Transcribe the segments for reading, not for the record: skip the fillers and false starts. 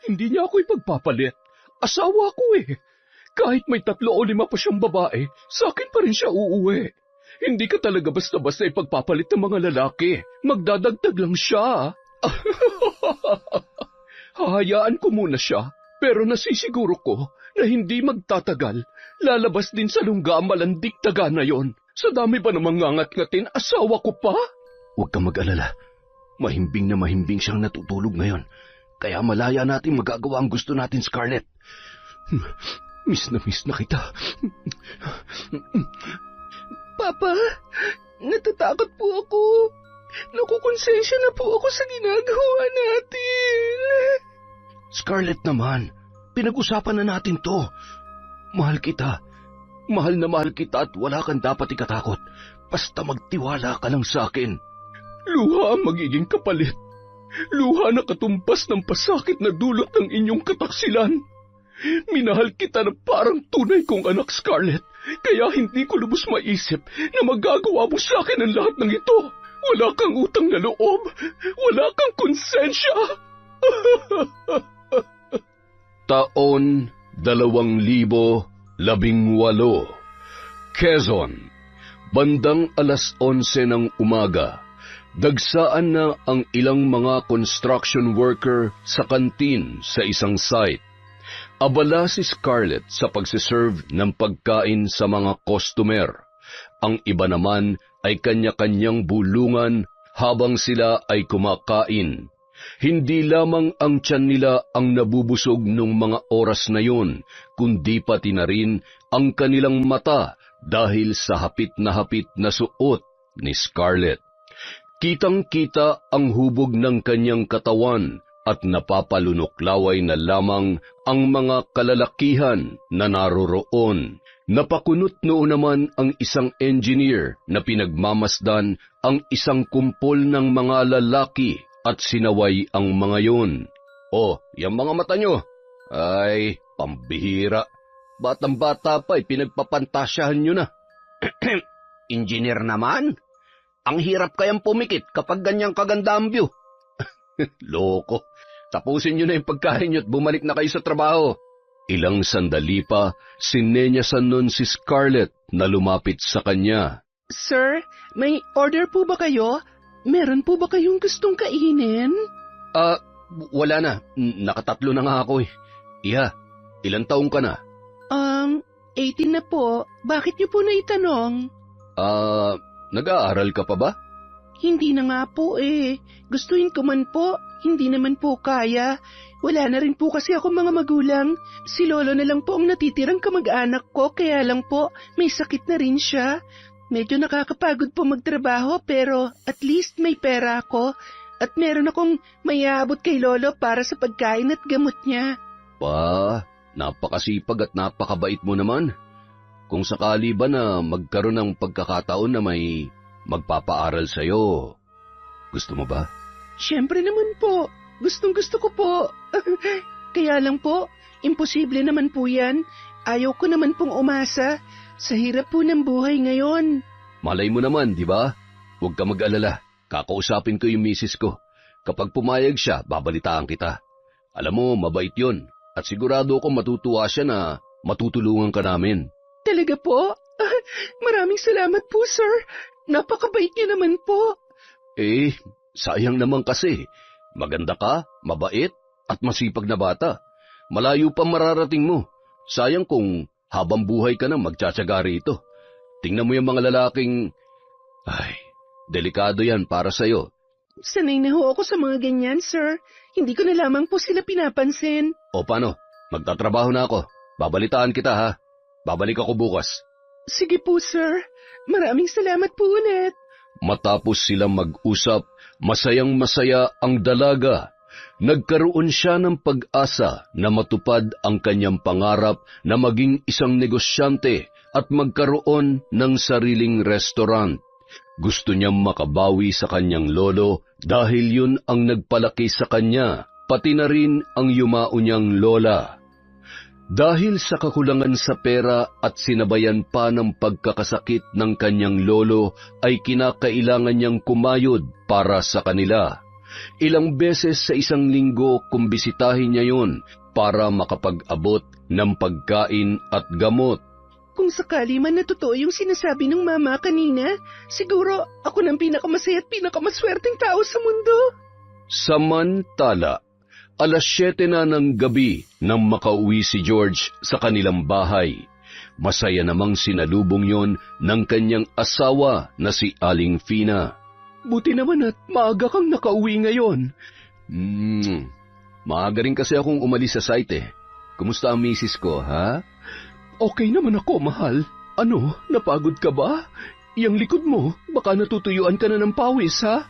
Hindi niya ako ipagpapalit. Asawa ko eh. Kahit may 3 o 5 pa siyang babae, sa akin pa rin siya uuwi. Hindi ka talaga basta-basta ipagpapalit ng mga lalaki. Magdadagdag lang siya. Hahayaan ko muna siya, pero nasisiguro ko na hindi magtatagal. Lalabas din sa lungga ang malandig daga na yon. Sa dami ba namang ngangat-ngatin, asawa ko pa? Huwag kang mag-alala. Mahimbing na mahimbing siyang natutulog ngayon. Kaya malaya natin magagawa ang gusto natin, Scarlett. Miss na kita. Papa, natatakot po ako. Nakukonsensya na po ako sa ginagawa natin. Scarlett naman, pinag-usapan na natin to. Mahal kita. Mahal na mahal kita at wala kang dapat ikatakot. Basta magtiwala ka lang sa akin. Luha ang magiging kapalit. Luha na katumpas ng pasakit na dulot ng inyong kataksilan. Minahal kita na parang tunay kong anak, Scarlett. Kaya hindi ko lubos maisip na magagawa mo sa akin ang lahat ng ito. Wala kang utang na loob. Wala kang konsensya. Taon 2018, Quezon. Bandang 11:00 ng umaga. Dagsaan na ang ilang mga construction worker sa kantin sa isang site. Abala si Scarlett sa pagsiserve ng pagkain sa mga customer. Ang iba naman ay kanya-kanyang bulungan habang sila ay kumakain. Hindi lamang ang tiyan nila ang nabubusog nung mga oras na yun, kundi pati na rin ang kanilang mata dahil sa hapit na suot ni Scarlett. Kitang-kita ang hubog ng kanyang katawan at napapalunoklaway na lamang ang mga kalalakihan na naroroon. Napakunot noon naman ang isang engineer na pinagmamasdan ang isang kumpol ng mga lalaki at sinaway ang mga yon. Oh, yung mga mata nyo. Ay, pambihira. Batang-bata pa, pinagpapantasyahan nyo na. Engineer naman? Ang hirap kayang pumikit kapag ganyang kaganda ang view. Loko. Tapusin nyo na yung pagkain nyo at bumalik na kayo sa trabaho. Ilang sandali pa, sinenyasan nun si Scarlett na lumapit sa kanya. Sir, may order po ba kayo? Meron po ba kayong gustong kainin? Wala na. Nakatatlo na nga ako eh. Iha, ilang taong ka na? 18 na po. Bakit niyo po naitanong? Nag-aaral ka pa ba? Hindi na nga po eh. Gustuhin ko man po, hindi naman po kaya. Wala na rin po kasi ako mga magulang. Si Lolo na lang po ang natitirang kamag-anak ko, kaya lang po may sakit na rin siya. Medyo nakakapagod po magtrabaho pero at least may pera ako. At meron akong maiaabot kay Lolo para sa pagkain at gamot niya. Pa, napakasipag at napakabait mo naman. Kung sakali ba na magkaroon ng pagkakataon na may magpapaaral sa'yo, gusto mo ba? Siyempre naman po. Gustong-gusto ko po. Kaya lang po, imposible naman po yan. Ayaw ko naman pong umasa. Sa hirap po ng buhay ngayon. Malay mo naman, di ba? Huwag ka mag-alala. Kakausapin ko yung misis ko. Kapag pumayag siya, babalitaan kita. Alam mo, mabait yun. At sigurado akong matutuwa siya na matutulungan ka namin. Talaga po? Maraming salamat po, sir. Napakabait niyo naman po. Sayang naman kasi. Maganda ka, mabait, at masipag na bata. Malayo pa mararating mo. Sayang kung habang buhay ka na magtsatsaga rito. Tingnan mo yung mga lalaking... delikado yan para sa'yo. Sanay na ho ako sa mga ganyan, sir. Hindi ko na lamang po sila pinapansin. O paano? Magtatrabaho na ako. Babalitaan kita ha. Babalik ako bukas. Sige po, sir. Maraming salamat po ulit. Matapos silang mag-usap, masayang-masaya ang dalaga. Nagkaroon siya ng pag-asa na matupad ang kanyang pangarap na maging isang negosyante at magkaroon ng sariling restaurant. Gusto niyang makabawi sa kanyang lolo dahil yun ang nagpalaki sa kanya, pati na rin ang yumao niyang lola. Dahil sa kakulangan sa pera at sinabayan pa ng pagkakasakit ng kanyang lolo ay kinakailangan niyang kumayod para sa kanila. Ilang beses sa isang linggo kumbisitahin niya yun para makapag-abot ng pagkain at gamot. Kung sakali man na totoo yung sinasabi ng mama kanina, siguro ako ng pinakamasaya at pinakamaswerteng tao sa mundo. Samantala, 7:00 na ng gabi nang makauwi si George sa kanilang bahay. Masaya namang sinalubong yon ng kanyang asawa na si Aling Fina. Buti naman at maaga kang nakauwi ngayon. Maaga rin kasi akong umalis sa site eh. Kumusta ang misis ko, ha? Okay naman ako, mahal. Ano, napagod ka ba? Yang likod mo, baka natutuyuan ka na ng pawis, ha?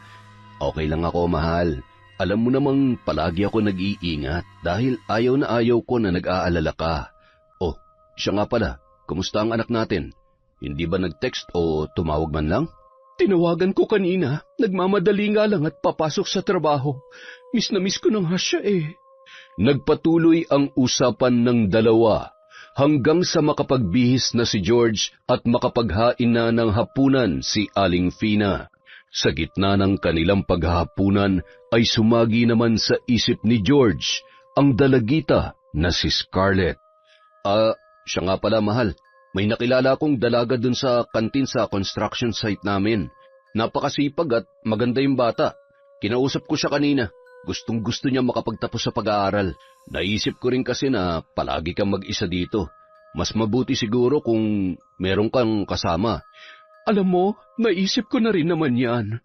Okay lang ako, mahal. Alam mo namang palagi ako nag-iingat dahil ayaw na ayaw ko na nag-aalala ka. Oh, siya nga pala, kumusta ang anak natin? Hindi ba nag-text o tumawag man lang? Tinawagan ko kanina, nagmamadali nga lang at papasok sa trabaho. Miss na miss ko nang siya eh. Nagpatuloy ang usapan ng dalawa hanggang sa makapagbihis na si George at makapaghain na ng hapunan si Aling Fina. Sa gitna ng kanilang paghahapunan ay sumagi naman sa isip ni George ang dalagita na si Scarlett. Siya nga pala, mahal. May nakilala akong dalaga dun sa kantin sa construction site namin. Napakasipag at maganda yung bata. Kinausap ko siya kanina. Gustong-gusto niya makapagtapos sa pag-aaral. Naisip ko rin kasi na palagi kang mag-isa dito. Mas mabuti siguro kung meron kang kasama. Alam mo, naisip ko na rin naman yan.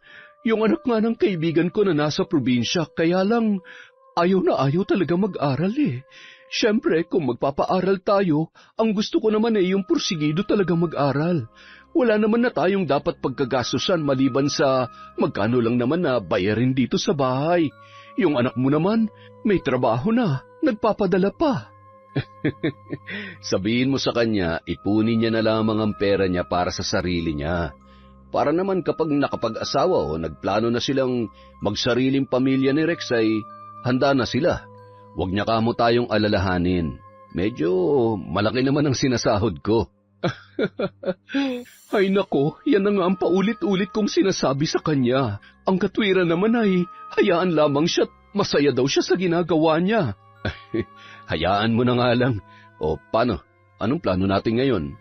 Yung anak nga ng kaibigan ko na nasa probinsya, kaya lang ayaw na ayaw talaga mag-aral eh. Siyempre, kung magpapaaral tayo, ang gusto ko naman ay yung porsigido talaga mag-aral. Wala naman na tayong dapat pagkagastusan maliban sa magkano lang naman na bayarin dito sa bahay. Yung anak mo naman, may trabaho na, nagpapadala pa. Sabihin mo sa kanya, ipunin niya na lamang ang pera niya para sa sarili niya. Para naman kapag nakapag-asawa o nagplano na silang magsariling pamilya ni Rex ay handa na sila. Huwag niya kamo tayong alalahanin. Medyo malaki naman ang sinasahod ko. Ay nako, yan na nga ang paulit-ulit kong sinasabi sa kanya. Ang katwiran naman ay hayaan lamang siya at masaya daw siya sa ginagawa niya. Hayaan mo na nga lang. O paano? Anong plano natin ngayon?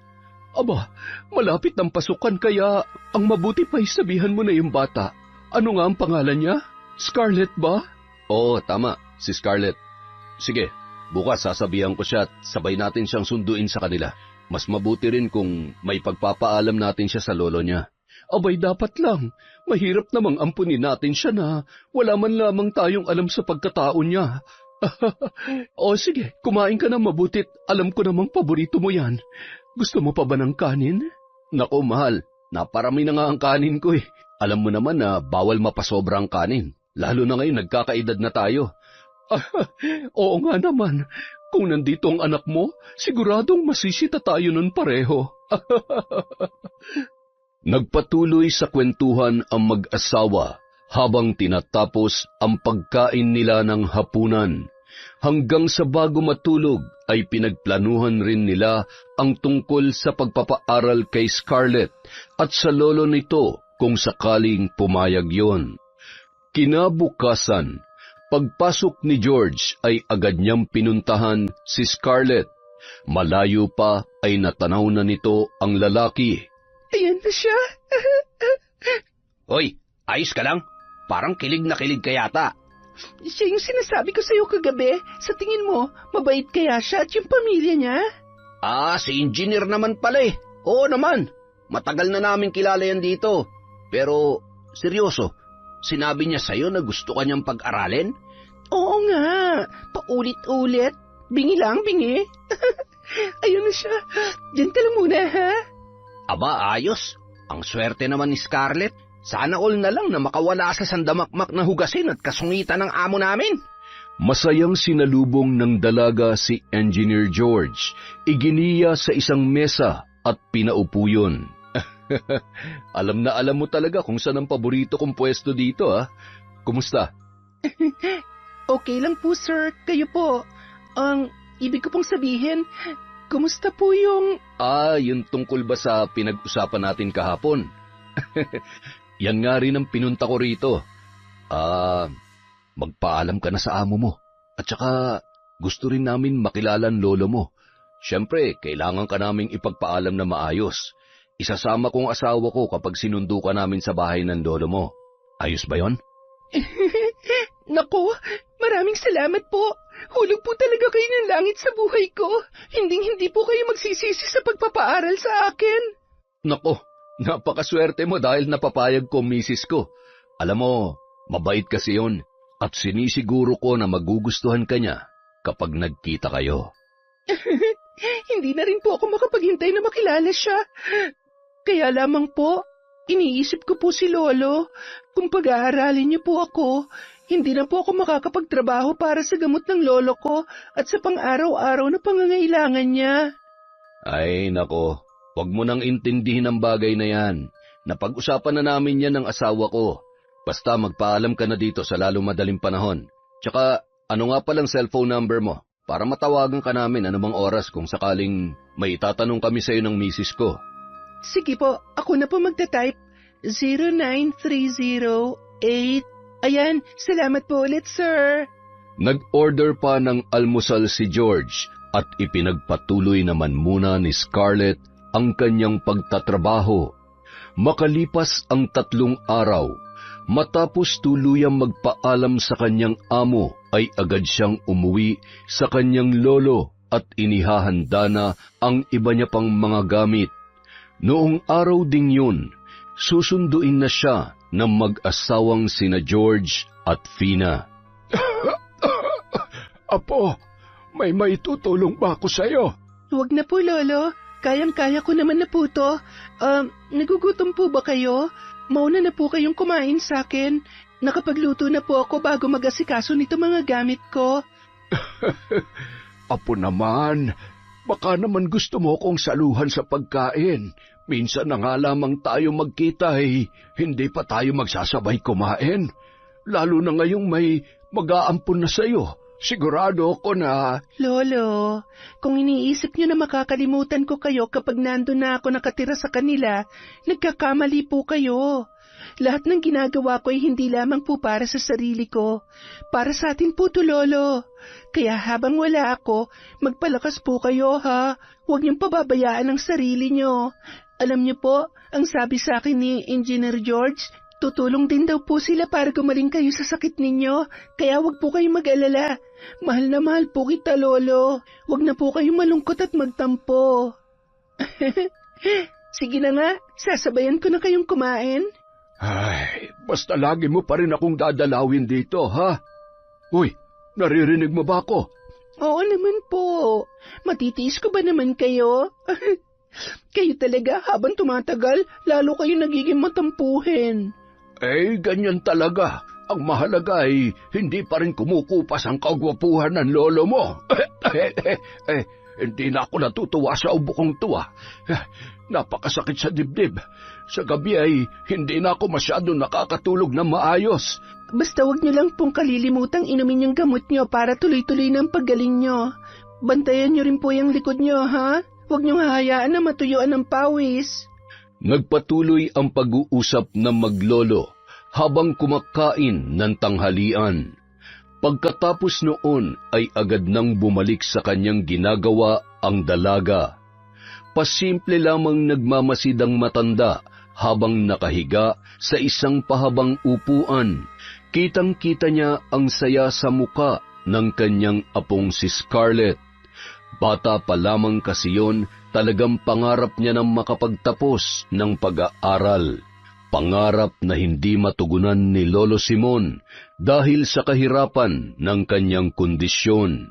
Aba, malapit ng pasukan kaya ang mabuti pa sabihan mo na yung bata. Ano nga ang pangalan niya? Scarlett ba? Oo, tama. Si Scarlett. Sige, bukas sasabihan ko siya at sabay natin siyang sunduin sa kanila. Mas mabuti rin kung may pagpapaalam natin siya sa lolo niya. Abay, dapat lang. Mahirap namang ampunin natin siya na wala man lamang tayong alam sa pagkatao niya. O sige, kumain ka na mabutit. Alam ko namang paborito mo yan. Gusto mo pa ba ng kanin? Nako, mahal. Naparami na nga ang kanin ko eh. Alam mo naman na bawal mapasobra ang kanin. Lalo na ngayon nagkakaedad na tayo. Oo nga naman. Kung nandito ang anak mo, siguradong masisita tayo nun pareho. Nagpatuloy sa kwentuhan ang mag-asawa habang tinatapos ang pagkain nila ng hapunan. Hanggang sa bago matulog ay pinagplanuhan rin nila ang tungkol sa pagpapaaral kay Scarlett at sa lolo nito kung sakaling pumayag yon. Kinabukasan, pagpasok ni George ay agad niyang pinuntahan si Scarlett. Malayo pa ay natanaw na nito ang lalaki. Ayan na siya. Hoy, ayos ka lang? Parang kilig na kilig ka yata. Siya yung sinasabi ko sa'yo kagabi. Sa tingin mo, mabait kaya siya at yung pamilya niya? Si engineer naman pala eh. Oo naman, matagal na namin kilala yan dito. Pero, seryoso, sinabi niya sa'yo na gusto ka niyang pag-aralin? Oo nga, paulit-ulit. Bingi lang, bingi. Ayun na siya. Diyan ka lang muna, ha? Aba, ayos. Ang swerte naman ni Scarlett. Sana all na lang na makawala sa sandamakmak na hugasin at kasungitan ng amo namin. Masayang sinalubong ng dalaga si Engineer George. Iginiya sa isang mesa at pinaupo yun. Alam na alam mo talaga kung saan ang paborito kong pwesto dito, ha? Kumusta? Okay lang po, sir. Kayo po. Ang ibig ko pong sabihin, kumusta po yung... Yung tungkol ba sa pinag-usapan natin kahapon? Yan nga rin ang pinunta ko rito. magpaalam ka na sa amo mo. At saka, gusto rin namin makilala ang lolo mo. Siyempre, kailangan ka naming ipagpaalam na maayos. Isasama kong asawa ko kapag sinundo ka namin sa bahay ng lolo mo. Ayos ba yon? Naku, maraming salamat po. Hulog po talaga kayo ng langit sa buhay ko. Hindi po kayo magsisisi sa pagpapaaral sa akin. Nako, napakaswerte mo dahil napapayag ko misis ko. Alam mo, mabait kasi yun at sinisiguro ko na magugustuhan ka niya kapag nagkita kayo. Hindi na rin po ako makapaghintay na makilala siya. Kaya lamang po, iniisip ko po si Lolo. Kung pag-aaralin niyo po ako, hindi na po ako makakapagtrabaho para sa gamot ng lolo ko at sa pang-araw-araw na pangangailangan niya. Ay, nako, wag mo nang intindihin ang bagay na yan. Napag-usapan na namin yan ng asawa ko. Basta magpaalam ka na dito sa lalo madaling panahon. Tsaka, ano nga palang cellphone number mo? Para matawagan ka namin anumang oras kung sakaling may itatanong kami sa iyo ng misis ko. Sige po, ako na po magta-type. 09308. Ayan, salamat po ulit, sir. Nag-order pa ng almusal si George at ipinagpatuloy naman muna ni Scarlett ang kanyang pagtatrabaho. Makalipas ang 3 araw, matapos tuluyang magpaalam sa kanyang amo, ay agad siyang umuwi sa kanyang lolo at inihahanda na ang iba niya pang mga gamit. Noong araw ding yun, susunduin na siya ng mag-asawang sina George at Fina. Apo, may maitutulong ba ako sa'yo? Huwag na po, Lolo. Kayang-kaya ko naman na po to. Nagugutom po ba kayo? Mauna na po kayong kumain sa akin. Nakapagluto na po ako bago mag-asikaso nito mga gamit ko. Apo naman, baka naman gusto mo kong saluhan sa pagkain. Minsan na nga lamang tayo magkita hindi pa tayo magsasabay kumain. Lalo na ngayong may mag-aampon na sa'yo. Sigurado ako na... Lolo, kung iniisip niyo na makakalimutan ko kayo kapag nandun na ako nakatira sa kanila, nagkakamali po kayo. Lahat ng ginagawa ko ay hindi lamang po para sa sarili ko. Para sa atin po to, Lolo. Kaya habang wala ako, magpalakas po kayo, ha? Huwag niyong pababayaan ang sarili niyo. Alam niyo po, ang sabi sa akin ni Engineer George, tutulong din daw po sila para gumaling kayo sa sakit ninyo. Kaya huwag po kayong mag-alala. Mahal na mahal po kita, Lolo. Huwag na po kayong malungkot at magtampo. Sige na nga, sasabayan ko na kayong kumain. Ay, basta lagi mo pa rin akong dadalawin dito, ha? Uy, naririnig mo ba ako? Oo naman po. Matitiis ko ba naman kayo? Kayo talaga, habang tumatagal, lalo kayo nagiging matampuhin. Ganyan talaga. Ang mahalaga ay hindi pa rin kumukupas ang kagwapuhan ng lolo mo. Hindi na ako natutuwa sa ubo kong tuwa. Napakasakit sa dibdib. Sa gabi ay hindi na ako masyado nakakatulog na maayos. Basta wag niyo lang pong kalilimutang inumin yung gamot niyo para tuloy-tuloy ng paggaling niyo. Bantayan niyo rin po yung likod niyo, ha? Huwag niyong hahayaan na matuyuan ng pawis. Nagpatuloy ang pag-uusap ng maglolo habang kumakain ng tanghalian. Pagkatapos noon ay agad nang bumalik sa kanyang ginagawa ang dalaga. Pasimple lamang nagmamasid ang matanda habang nakahiga sa isang pahabang upuan. Kitang-kita niya ang saya sa muka ng kanyang apong si Scarlett. Bata pa lamang kasi yon, talagang pangarap niya na makapagtapos ng pag-aaral. Pangarap na hindi matugunan ni Lolo Simon dahil sa kahirapan ng kanyang kondisyon.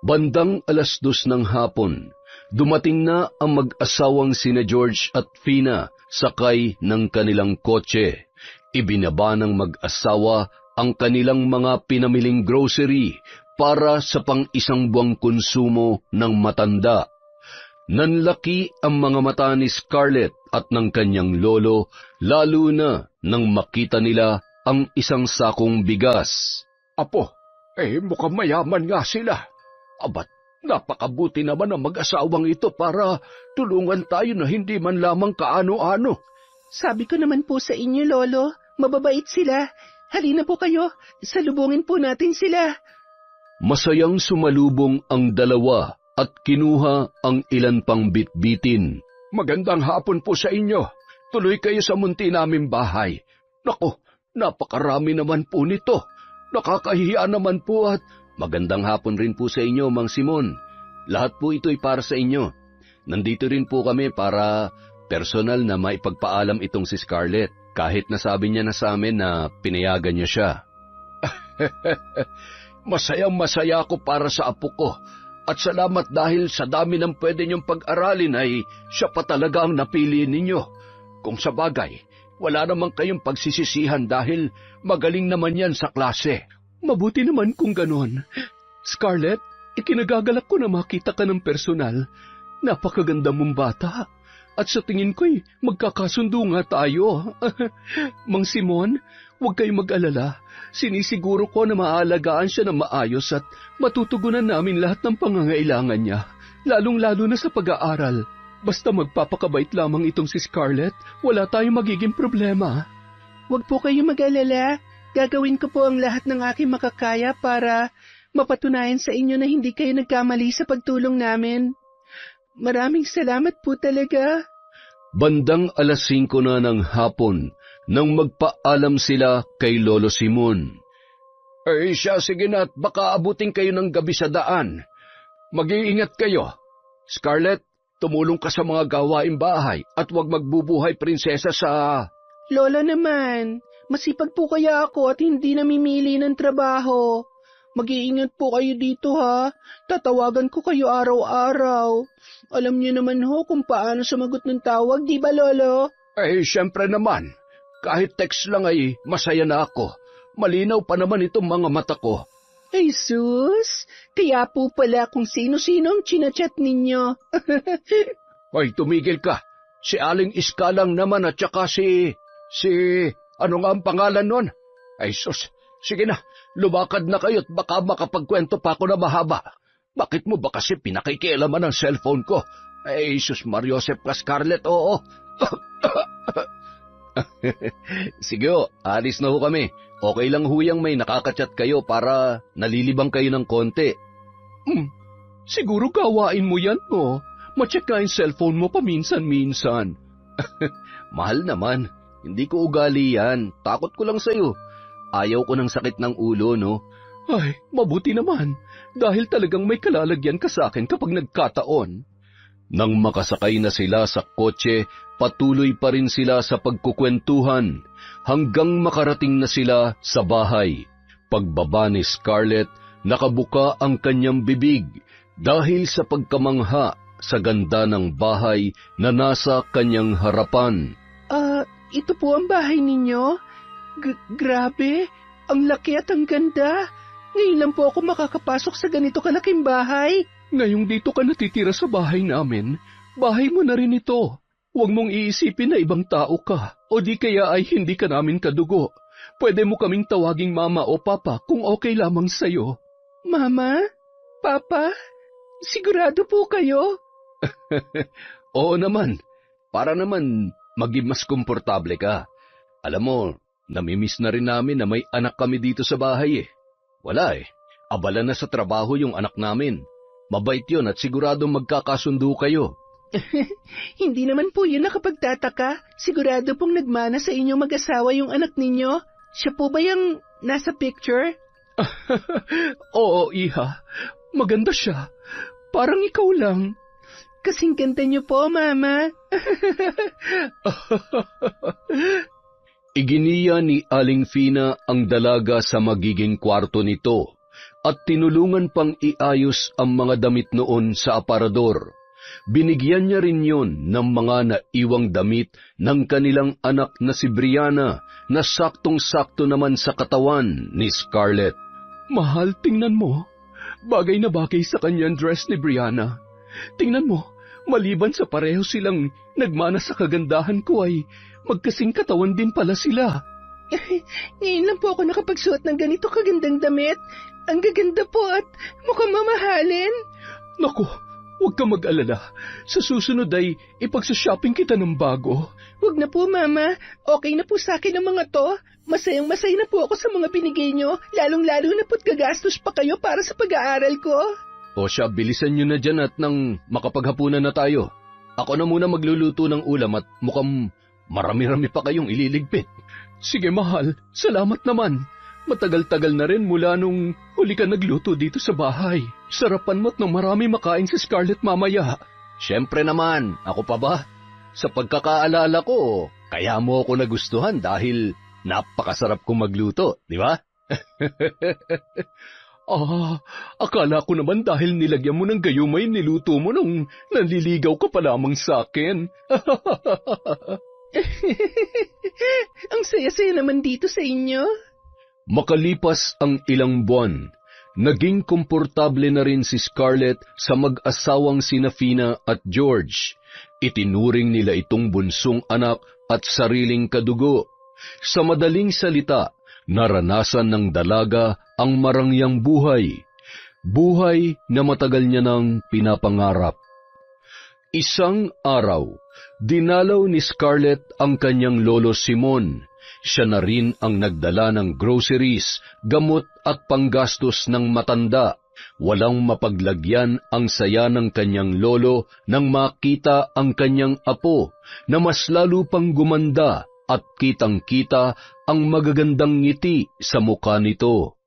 Bandang 2:00 ng hapon, dumating na ang mag-asawang sina George at Fina sakay ng kanilang kotse. Ibinaba ng mag-asawa ang kanilang mga pinamiling grocery para sa pang-isang buwang konsumo ng matanda. Nanlaki ang mga mata ni Scarlett at ng kanyang lolo, lalo na nang makita nila ang isang sakong bigas. Apo, mukhang mayaman nga sila. Abat, napakabuti naman ang mag-asawang ito para tulungan tayo na hindi man lamang kaano-ano. Sabi ko naman po sa inyo, Lolo, mababait sila. Halina po kayo, salubungin po natin sila. Masayang sumalubong ang dalawa at kinuha ang ilan pang bitbitin. Magandang hapon po sa inyo. Tuloy kayo sa munti naming bahay. Nako, napakarami naman po nito. Nakakahiya naman po at Magandang hapon rin po sa inyo, Mang Simon. Lahat po ito'y para sa inyo. Nandito rin po kami para personal na maipagpaalam itong si Scarlett. Kahit nasabi niya na sa amin na pinayagan niya siya. masayang-masaya ako para sa apo ko. At salamat dahil sa dami ng pwede niyong pag-aralin ay siya pa talaga ang napili ninyo. Kung sa bagay, wala naman kayong pagsisisihan dahil magaling naman yan sa klase. Mabuti naman kung ganon. Scarlett, ikinagagalak ko na makita ka ng personal. Napakaganda mong bata. At sa tingin ko'y magkakasundo nga tayo. Mang Simon, huwag kayong mag-alala. Sinisiguro ko na maaalagaan siya ng maayos at matutugunan namin lahat ng pangangailangan niya. Lalong-lalo na sa pag-aaral. Basta magpapakabait lamang itong si Scarlett, wala tayong magiging problema. Huwag po kayong mag-alala. Gagawin ko po ang lahat ng aking makakaya para mapatunayan sa inyo na hindi kayo nagkamali sa pagtulong namin. Maraming salamat po talaga. Bandang 5:00 na ng hapon nang magpaalam sila kay Lolo Simon. Ay siya, sige na at baka abutin kayo ng gabi sa daan. Mag-iingat kayo. Scarlett, tumulong ka sa mga gawaing bahay at huwag magbubuhay prinsesa sa... Lola naman, masipag po kaya ako at hindi namimili ng trabaho. Mag-iingat po kayo dito ha. Tatawagan ko kayo araw-araw. Alam niyo naman ho kung paano sumagot ng tawag, di ba Lolo? Ay, siyempre naman. Kahit text lang ay masaya na ako. Malinaw pa naman itong mga mata ko. Ay sus, kaya po pala kung sino-sino ang chinachat ninyo. Ay, tumigil ka. Si Aling Iska lang naman at saka ano nga ang pangalan nun? Ay sus, sige na. Lumakad na kayo at baka makapagkwento pa ako na mahaba. Bakit mo ba kasi pinakikialaman ang cellphone ko? Ay, sus Mariosep ka, Scarlett, oo. Sige ho, alis na ho kami. Okay lang huyang may nakakachat kayo para nalilibang kayo ng konti. Siguro gawain mo yan, no? Ma-check ka yung cellphone mo paminsan-minsan. Mahal naman, hindi ko ugali yan. Takot ko lang sa'yo. Ayaw ko ng sakit ng ulo, no? Ay, mabuti naman. Dahil talagang may kalalagyan ka sa akin kapag nagkataon. Nang makasakay na sila sa kotse, patuloy pa rin sila sa pagkukwentuhan hanggang makarating na sila sa bahay. Pagbaba ni Scarlett, nakabuka ang kanyang bibig dahil sa pagkamangha sa ganda ng bahay na nasa kanyang harapan. Ito po ang bahay ninyo? Grabe, ang laki at ang ganda. Ngayon lang po ako makakapasok sa ganito kalaking bahay. Ngayong dito ka natitira sa bahay namin, bahay mo na rin ito. Huwag mong iisipin na ibang tao ka, o di kaya ay hindi ka namin kadugo. Pwede mo kaming tawaging mama o papa kung okay lamang sa'yo. Mama? Papa? Sigurado po kayo? Oo naman, para naman maging mas komportable ka. Alam mo, namimiss na rin namin na may anak kami dito sa bahay eh. Wala eh, abala na sa trabaho yung anak namin. Mabait yun at siguradong magkakasundo kayo. Hindi naman po yun nakapagtataka. Sigurado pong nagmana sa inyo mag-asawa yung anak ninyo. Siya po ba yung nasa picture? Oo, Iha. Maganda siya. Parang ikaw lang. Kasing ganda niyo po, Mama. Iginiya ni Aling Fina ang dalaga sa magiging kwarto nito at tinulungan pang iayos ang mga damit noon sa aparador. Binigyan niya rin yon ng mga naiwang damit ng kanilang anak na si Brianna na saktong-sakto naman sa katawan ni Scarlett. Mahal, tingnan mo. Bagay na bagay sa kanyang dress ni Brianna. Tingnan mo, maliban sa pareho silang nagmana sa kagandahan ko ay magkasing katawan din pala sila. Ngayon lang po ako nakapagsuot ng ganito kagandang damit. Ang gaganda po at mukhang mamahalin. Naku, Huwag ka mag-alala. Sa susunod ay ipagsa-shopping kita ng bago. Huwag na po, Mama. Okay na po sa akin ang mga to. Masayang-masaya na po ako sa mga binigay nyo. Lalong-lalo na po't gagastos pa kayo para sa pag-aaral ko. O siya, bilisan nyo na dyan at nang makapaghapunan na tayo. Ako na muna magluluto ng ulam at mukhang marami-rami pa kayong ililigpit. Sige, mahal. Salamat naman. Matagal-tagal na rin mula nung huli ka nagluto dito sa bahay. Sarapan mo't nang marami makain si Scarlett mamaya. Siyempre naman, ako pa ba? Sa pagkakaalala ko, kaya mo ako nagustuhan dahil napakasarap kong magluto, di ba? Akala ko naman dahil nilagyan mo ng gayumay niluto mo nung nanliligaw ka pa lamang sa akin. Ang saya-saya naman dito sa inyo. Makalipas ang ilang buwan, naging komportable na rin si Scarlett sa mag-asawang sina Fina at George. Itinuring nila itong bunsong anak at sariling kadugo. Sa madaling salita, naranasan ng dalaga ang marangyang buhay. Buhay na matagal niya nang pinapangarap. Isang araw, dinalaw ni Scarlett ang kanyang lolo Simon. Siya na rin ang nagdala ng groceries, gamot at panggastos ng matanda. Walang mapaglagyan ang saya ng kanyang lolo nang makita ang kanyang apo na mas lalo pang gumanda at kitang-kita ang magagandang ngiti sa mukha nito.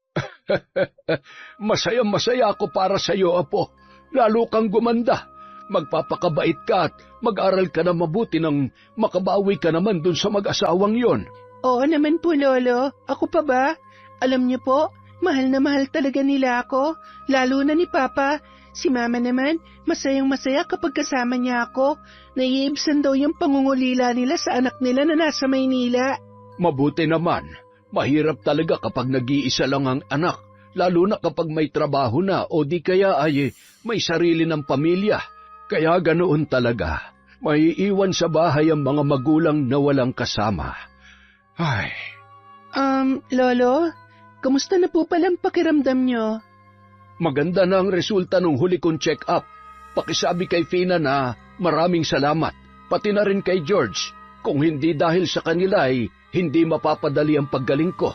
Masaya-masaya ako para sa iyo, apo. Lalo kang gumanda. Magpapakabait ka at mag-aral ka na mabuti nang makabawi ka naman dun sa mag-asawang yon. Oo naman po, Lolo. Ako pa ba? Alam niyo po, mahal na mahal talaga nila ako. Lalo na ni Papa. Si Mama naman, masayang-masaya kapag kasama niya ako. Naiibsan daw yung pangungulila nila sa anak nila na nasa Maynila. Mabuti naman. Mahirap talaga kapag nag-iisa lang ang anak. Lalo na kapag may trabaho na o di kaya ay may sarili ng pamilya. Kaya ganoon talaga. May iwan sa bahay ang mga magulang na walang kasama. Ay. Lolo, kamusta na po palang pakiramdam nyo? Maganda na ang resulta ng huli kong check-up. Pakisabi kay Fina na maraming salamat. Pati na rin kay George. Kung hindi dahil sa kanila ay hindi mapapadali ang paggaling ko.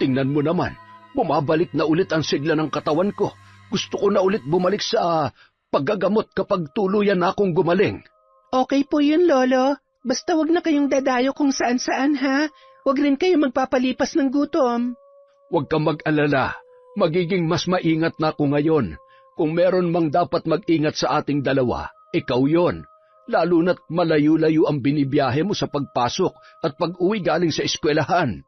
Tingnan mo naman, bumabalik na ulit ang sigla ng katawan ko. Gusto ko na ulit bumalik sa paggagamot kapag tuluyan na akong gumaling. Okay po yun, Lolo. Basta wag na kayong dadayo kung saan-saan, ha? Wag rin kayo magpapalipas ng gutom. Huwag kang mag-alala. Magiging mas maingat na ako ngayon. Kung meron mang dapat mag-ingat sa ating dalawa, ikaw yon. Lalo na't malayo-layo ang binibiyahe mo sa pagpasok at pag-uwi galing sa eskwelahan.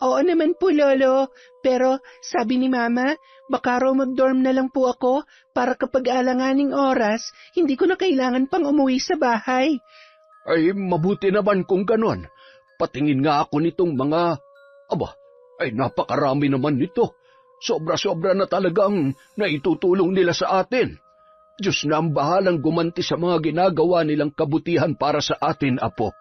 Oo naman po, Lolo. Pero sabi ni Mama, baka raw mag-dorm na lang po ako para kapag alanganing oras, hindi ko na kailangan pang umuwi sa bahay. Ay, mabuti naman kung ganon. Patingin nga ako nitong mga... ay napakarami naman nito. Sobra-sobra na talagang naitutulong nila sa atin. Diyos na ang bahalang gumanti sa mga ginagawa nilang kabutihan para sa atin, apo.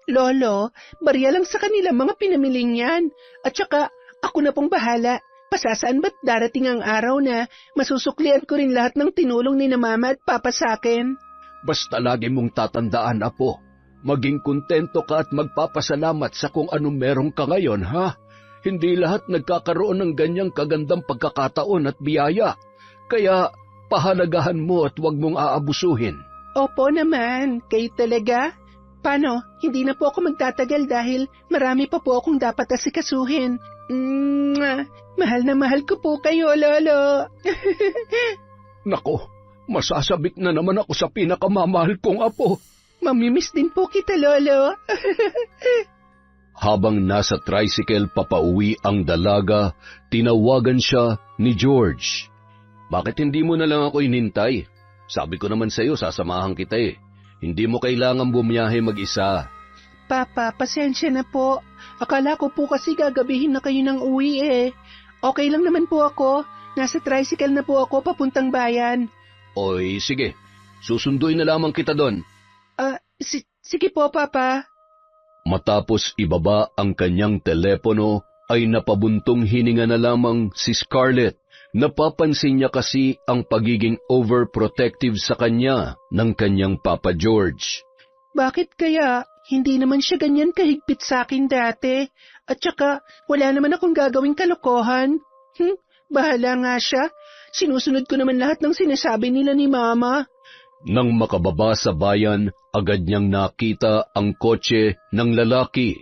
Lolo, barya lang sa kanila mga pinamiling yan. At saka, ako na pong bahala. Pasasaan ba't darating ang araw na masusuklian ko rin lahat ng tinulong ni na Mama at Papa sa akin? Basta lagi mong tatandaan, apo. Maging kontento ka at magpapasalamat sa kung anong meron ka ngayon, ha? Hindi lahat nagkakaroon ng ganyang kagandang pagkakataon at biyaya. Kaya, pahalagahan mo at huwag mong aabusuhin. Opo naman, kayo talaga. Paano, hindi na po ako magtatagal dahil marami pa po akong dapat asikasuhin. Mahal na mahal ko po kayo, Lolo. Nako, masasabik na naman ako sa pinakamamahal kong apo. Mamimiss din po kita, Lolo. Habang nasa tricycle papauwi ang dalaga, tinawagan siya ni George. Bakit hindi mo na lang ako inintay? Sabi ko naman sa iyo, sasamahan kita eh. Hindi mo kailangan bumiyahe mag-isa. Papa, pasensya na po. Akala ko po kasi gagabihin na kayo ng uwi eh. Okay lang naman po ako. Nasa tricycle na po ako papuntang bayan. Oy, sige. Susunduin na lamang kita doon. Sige po, Papa. Matapos ibaba ang kanyang telepono, ay napabuntong hininga na lamang si Scarlett Napapansin niya kasi ang pagiging overprotective sa kanya ng kanyang Papa George. Bakit kaya? Hindi naman siya ganyan kahigpit sa akin dati. At saka, wala naman akong gagawing kalokohan. Bahala nga siya. Sinusunod ko naman lahat ng sinasabi nila ni Mama. Nang makababa sa bayan, agad niyang nakita ang kotse ng lalaki.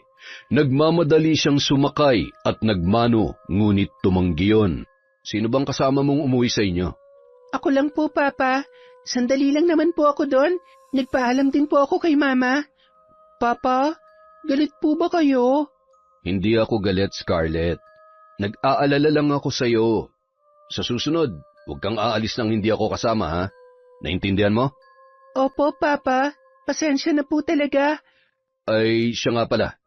Nagmamadali siyang sumakay at nagmano, ngunit tumanggi yun. Sino bang kasama mong umuwi sa inyo? Ako lang po, Papa. Sandali lang naman po ako doon. Nagpaalam din po ako kay Mama. Papa, galit po ba kayo? Hindi ako galit, Scarlett. Nag-aalala lang ako sa iyo. Sa susunod, huwag kang aalis nang hindi ako kasama, ha? Naintindihan mo? Opo, Papa. Pasensya na po talaga. Ay, siya nga pala.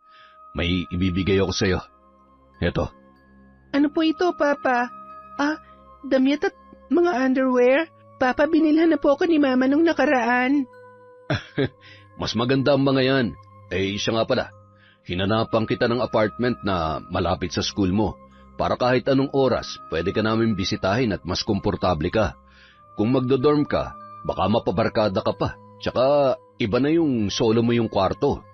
May ibibigay ako sa iyo. Eto. Ano po ito, Papa? Damit at mga underwear? Papa, binilhan na po ako ni Mama nung nakaraan. Mas maganda ang mga yan. Siya nga pala. Hinanapan kita ng apartment na malapit sa school mo. Para kahit anong oras, pwede ka namin bisitahin at mas komportable ka. Kung magdodorm ka, baka mapabarkada ka pa. Tsaka, iba na yung solo mo yung kwarto.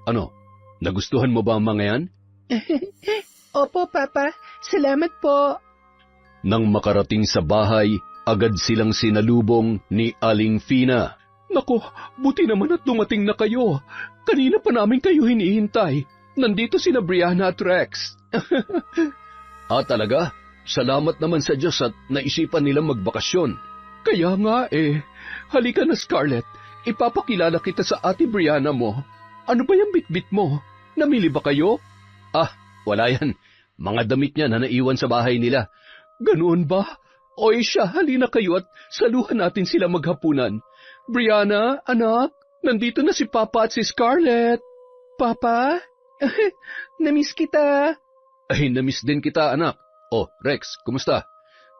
Ano, nagustuhan mo ba ang mga yan? Opo, Papa. Salamat po. Nang makarating sa bahay, agad silang sinalubong ni Aling Fina. Nako, buti naman at dumating na kayo. Kanina pa namin kayo hinihintay. Nandito sina Brianna at Rex. Talaga? Salamat naman sa Diyos at naisipan nilang magbakasyon. Kaya nga halika na Scarlett. Ipapakilala kita sa ate Brianna mo. Ano ba yung bitbit mo? Namili ba kayo? Wala yan. Mga damit niya na naiwan sa bahay nila. Ganoon ba? Oy siya, halina kayo at saluhan natin sila maghapunan. Brianna, anak, nandito na si Papa at si Scarlett. Papa? Namiss kita. Namiss din kita, anak. Rex, kumusta?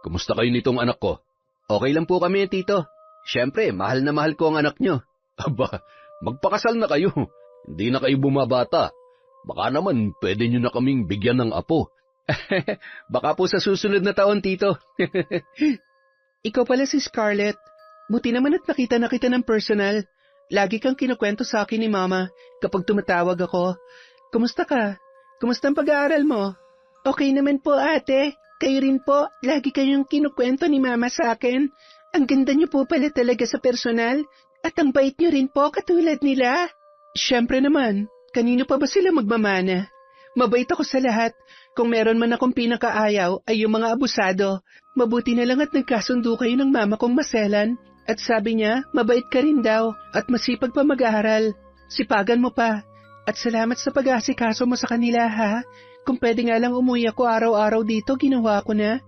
Kumusta kayo nitong anak ko? Okay lang po kami, Tito. Siyempre, mahal na mahal ko ang anak nyo. Aba, magpakasal na kayo. Hindi na kayo bumabata. Baka naman pwede nyo na kaming bigyan ng apo. Baka po sa susunod na taon, Tito. Ikaw pala si Scarlett. Buti naman at nakita na kita ng personal. Lagi kang kinukwento sa akin ni Mama kapag tumatawag ako. Kumusta ka? Kumusta ang pag-aaral mo? Okay naman po, ate. Kayo rin po, lagi kayong kinukwento ni Mama sa akin. Ang ganda niyo po pala talaga sa personal. At ang bait niyo rin po katulad nila. Siyempre naman, kanino pa ba sila magmamana? Mabait ako sa lahat. Kung meron man akong pinakaayaw ay yung mga abusado. Mabuti na lang at nagkasundo kayo ng mama kong maselan. At sabi niya, mabait ka rin daw at masipag pa mag-aaral. Sipagan mo pa. At salamat sa pag-aasikaso mo sa kanila, ha? Kung pwede nga lang umuwi ako araw-araw dito, ginawa ko na.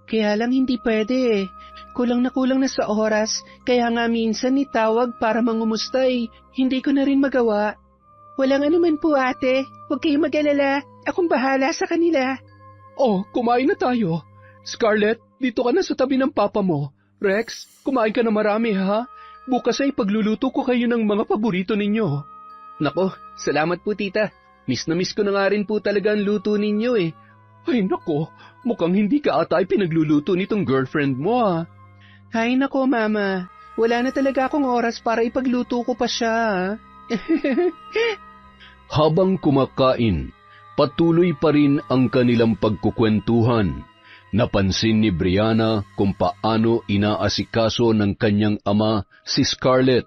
Kaya lang hindi pwede eh. Kulang na sa oras. Kaya nga minsan itawag para mangumusta eh. Hindi ko na rin magawa. Walang anuman po, ate. Huwag kayong mag-alala. Akong bahala sa kanila. Kumain na tayo. Scarlett, dito ka na sa tabi ng papa mo. Rex, kumain ka na marami, ha? Bukas ay pagluluto ko kayo ng mga paborito ninyo. Nako, salamat po, tita. Miss na miss ko na nga rin po talaga ang luto ninyo eh. Ay nako, mukhang hindi ka ata ay pinagluluto nitong girlfriend mo, ha? Ay nako, mama. Wala na talaga akong oras para ipagluto ko pa siya, ha? Habang kumakain, patuloy pa rin ang kanilang pagkukwentuhan. Napansin ni Brianna kung paano inaasikaso ng kanyang ama si Scarlett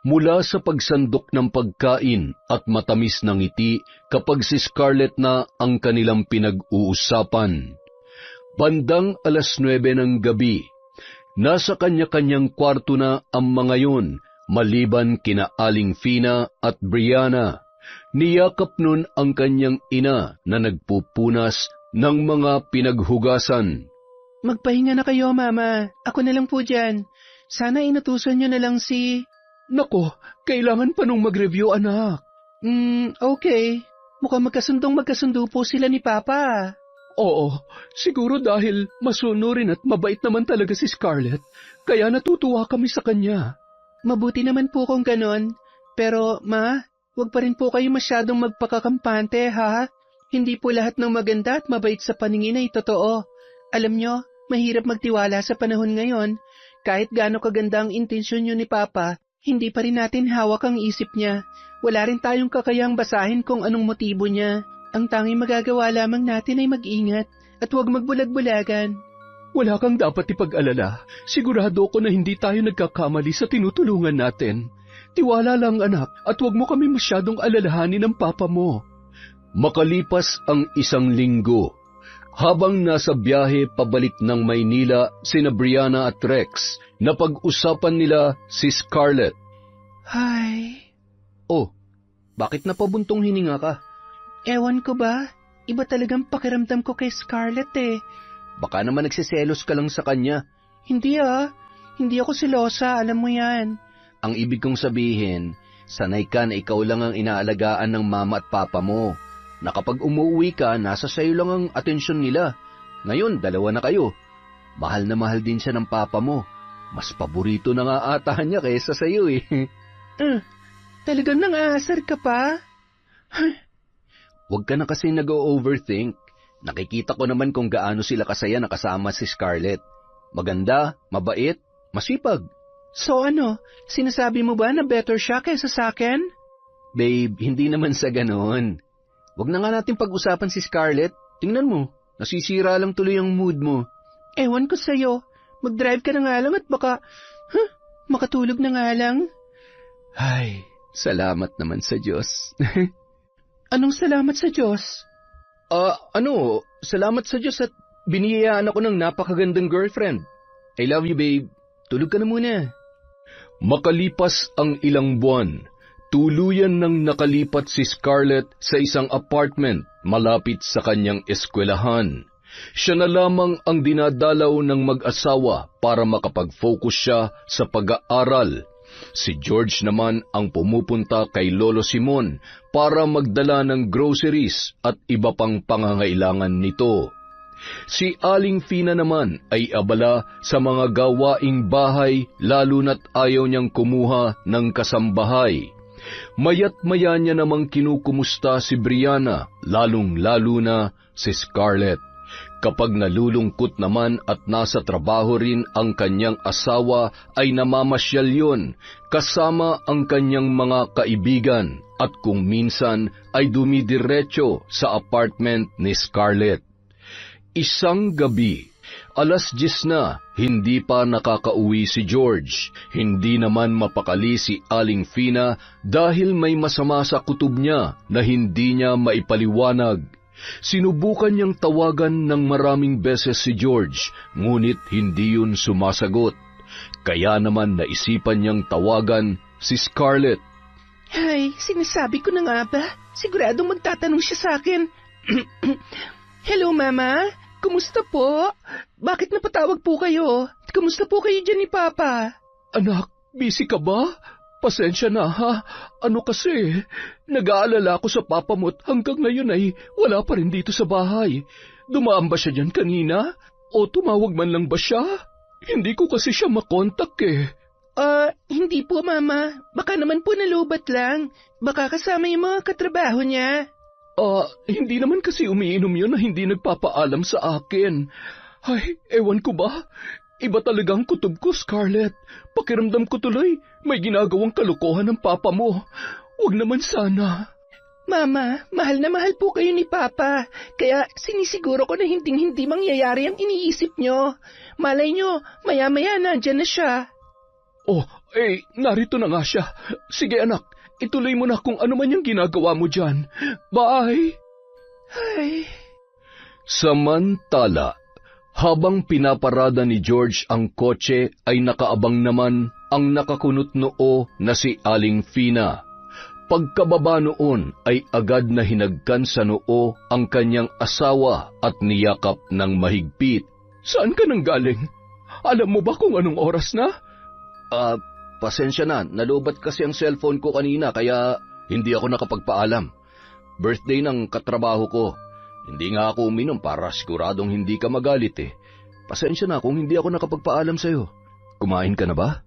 mula sa pagsandok ng pagkain at matamis ng ngiti kapag si Scarlett na ang kanilang pinag-uusapan. Bandang 9:00 ng gabi, nasa kanya-kanyang kwarto na ang mga yun maliban kina Aling Fina at Brianna. Niyakap nun ang kanyang ina na nagpupunas ng mga pinaghugasan. Magpahinga na kayo, Mama. Ako na lang po dyan. Sana inutusan nyo na lang si... Nako, kailangan pa nung mag-review, anak. Okay. Mukhang magkasundo po sila ni Papa. Oo, siguro dahil masunurin at mabait naman talaga si Scarlett, kaya natutuwa kami sa kanya. Mabuti naman po kung ganon. Pero, Ma, huwag pa rin po kayo masyadong magpakakampante, ha? Hindi po lahat ng maganda at mabait sa paningin ay totoo. Alam nyo, Mahirap magtiwala sa panahon ngayon. Kahit gaano kaganda ang intensyon niyo ni Papa, hindi pa rin natin hawak ang isip niya. Wala rin tayong kakayang basahin kung anong motibo niya. Ang tanging magagawa lamang natin ay mag-ingat at huwag magbulag-bulagan. Wala kang dapat ipag-alala. Sigurado ko na hindi tayo nagkakamali sa tinutulungan natin. Tiwala lang anak at huwag mo kami masyadong alalahanin ng papa mo. Makalipas ang 1 linggo, habang nasa biyahe pabalik ng Maynila sina Brianna at Rex, napag-usapan nila si Scarlett. Ay, Oh, bakit napabuntong hininga ka? ewan ko ba? Iba talagang pakiramdam ko kay Scarlett eh. Baka naman nagsiselos ka lang sa kanya. Hindi hindi ako silosa, alam mo yan. Ang ibig kong sabihin, sanay ka na ikaw lang ang inaalagaan ng mama at papa mo. Na kapag umuwi ka, nasa sayo lang ang atensyon nila. Ngayon, 2 na kayo. Mahal na mahal din siya ng papa mo. Mas paborito na nga ata niya kaysa sayo eh. Talagang nang-aasar ka pa? Huwag ka na kasi nag-overthink. Nakikita ko naman kung gaano sila kasaya na kasama si Scarlett. Maganda, mabait, masipag. So ano, sinasabi mo ba na better siya kaysa sa akin? Babe, hindi naman sa ganoon. Huwag na nga natin pag-usapan si Scarlett. Tingnan mo, nasisira lang tuloy ang mood mo. Ewan ko sa'yo. Mag-drive ka na nga lang at baka, makatulog na nga lang. Ay, salamat naman sa Diyos. Anong salamat sa Diyos? Salamat sa Diyos at biniyayaan ako ng napakagandang girlfriend. I love you, babe. Tulog ka na muna. Makalipas ang ilang buwan, tuluyan nang nakalipat si Scarlett sa isang apartment malapit sa kanyang eskwelahan. Siya na lamang ang dinadalaw ng mag-asawa para makapag-focus siya sa pag-aaral. Si George naman ang pumupunta kay Lolo Simon para magdala ng groceries at iba pang pangangailangan nito. Si Aling Fina naman ay abala sa mga gawaing bahay lalo na't ayaw niyang kumuha ng kasambahay. Mayat maya niya namang kinukumusta si Brianna, lalong-lalo na si Scarlett. Kapag nalulungkot naman at nasa trabaho rin ang kanyang asawa ay namamasyal yon kasama ang kanyang mga kaibigan at kung minsan ay dumidiretso sa apartment ni Scarlett. Isang gabi, 10:00 na, hindi pa nakakauwi si George. Hindi naman mapakali si Aling Fina dahil may masama sa kutob niya na hindi niya maipaliwanag. Sinubukan niyang tawagan ng maraming beses si George, ngunit hindi yun sumasagot. Kaya naman naisipan niyang tawagan si Scarlett. Ay, sinasabi ko na nga ba? Siguradong magtatanong siya sa akin. Hello, Mama. Kumusta po? Bakit napatawag po kayo? Kumusta po kayo dyan ni Papa? Anak, busy ka ba? Pasensya na ha. Ano kasi, nag-aalala ako sa papa mo at hanggang ngayon ay wala pa rin dito sa bahay. Dumaan ba siya dyan kanina? O tumawag man lang ba siya? Hindi ko kasi siya makontak eh. Hindi po, Mama. Baka naman po nalubat lang. Baka kasama yung mga katrabaho niya. Hindi naman kasi umiinom yun na hindi nagpapaalam sa akin. Ay, ewan ko ba? Iba talagang kutob ko, Scarlett. Pakiramdam ko tuloy, may ginagawang kalokohan ng papa mo. Huwag naman sana. Mama, mahal na mahal po kayo ni Papa. Kaya sinisiguro ko na hindi mangyayari ang iniisip nyo. Malay nyo, maya-maya nandyan na siya. Narito na nga siya. Sige anak, ituloy mo na kung ano man yung ginagawa mo dyan. Bye! Ay. Samantala, habang pinaparada ni George ang kotse ay nakaabang naman ang nakakunot noo na si Aling Fina. Pagkababa noon ay agad na hinagkan sa noo ang kanyang asawa at niyakap ng mahigpit. Saan ka nang galing? Alam mo ba kung anong oras na? Pasensya na, nalubat kasi ang cellphone ko kanina kaya hindi ako nakapagpaalam. Birthday ng katrabaho ko. Hindi nga ako uminom para siguradong hindi ka magalit eh. Pasensya na kung hindi ako nakapagpaalam sa'yo. Kumain ka na ba?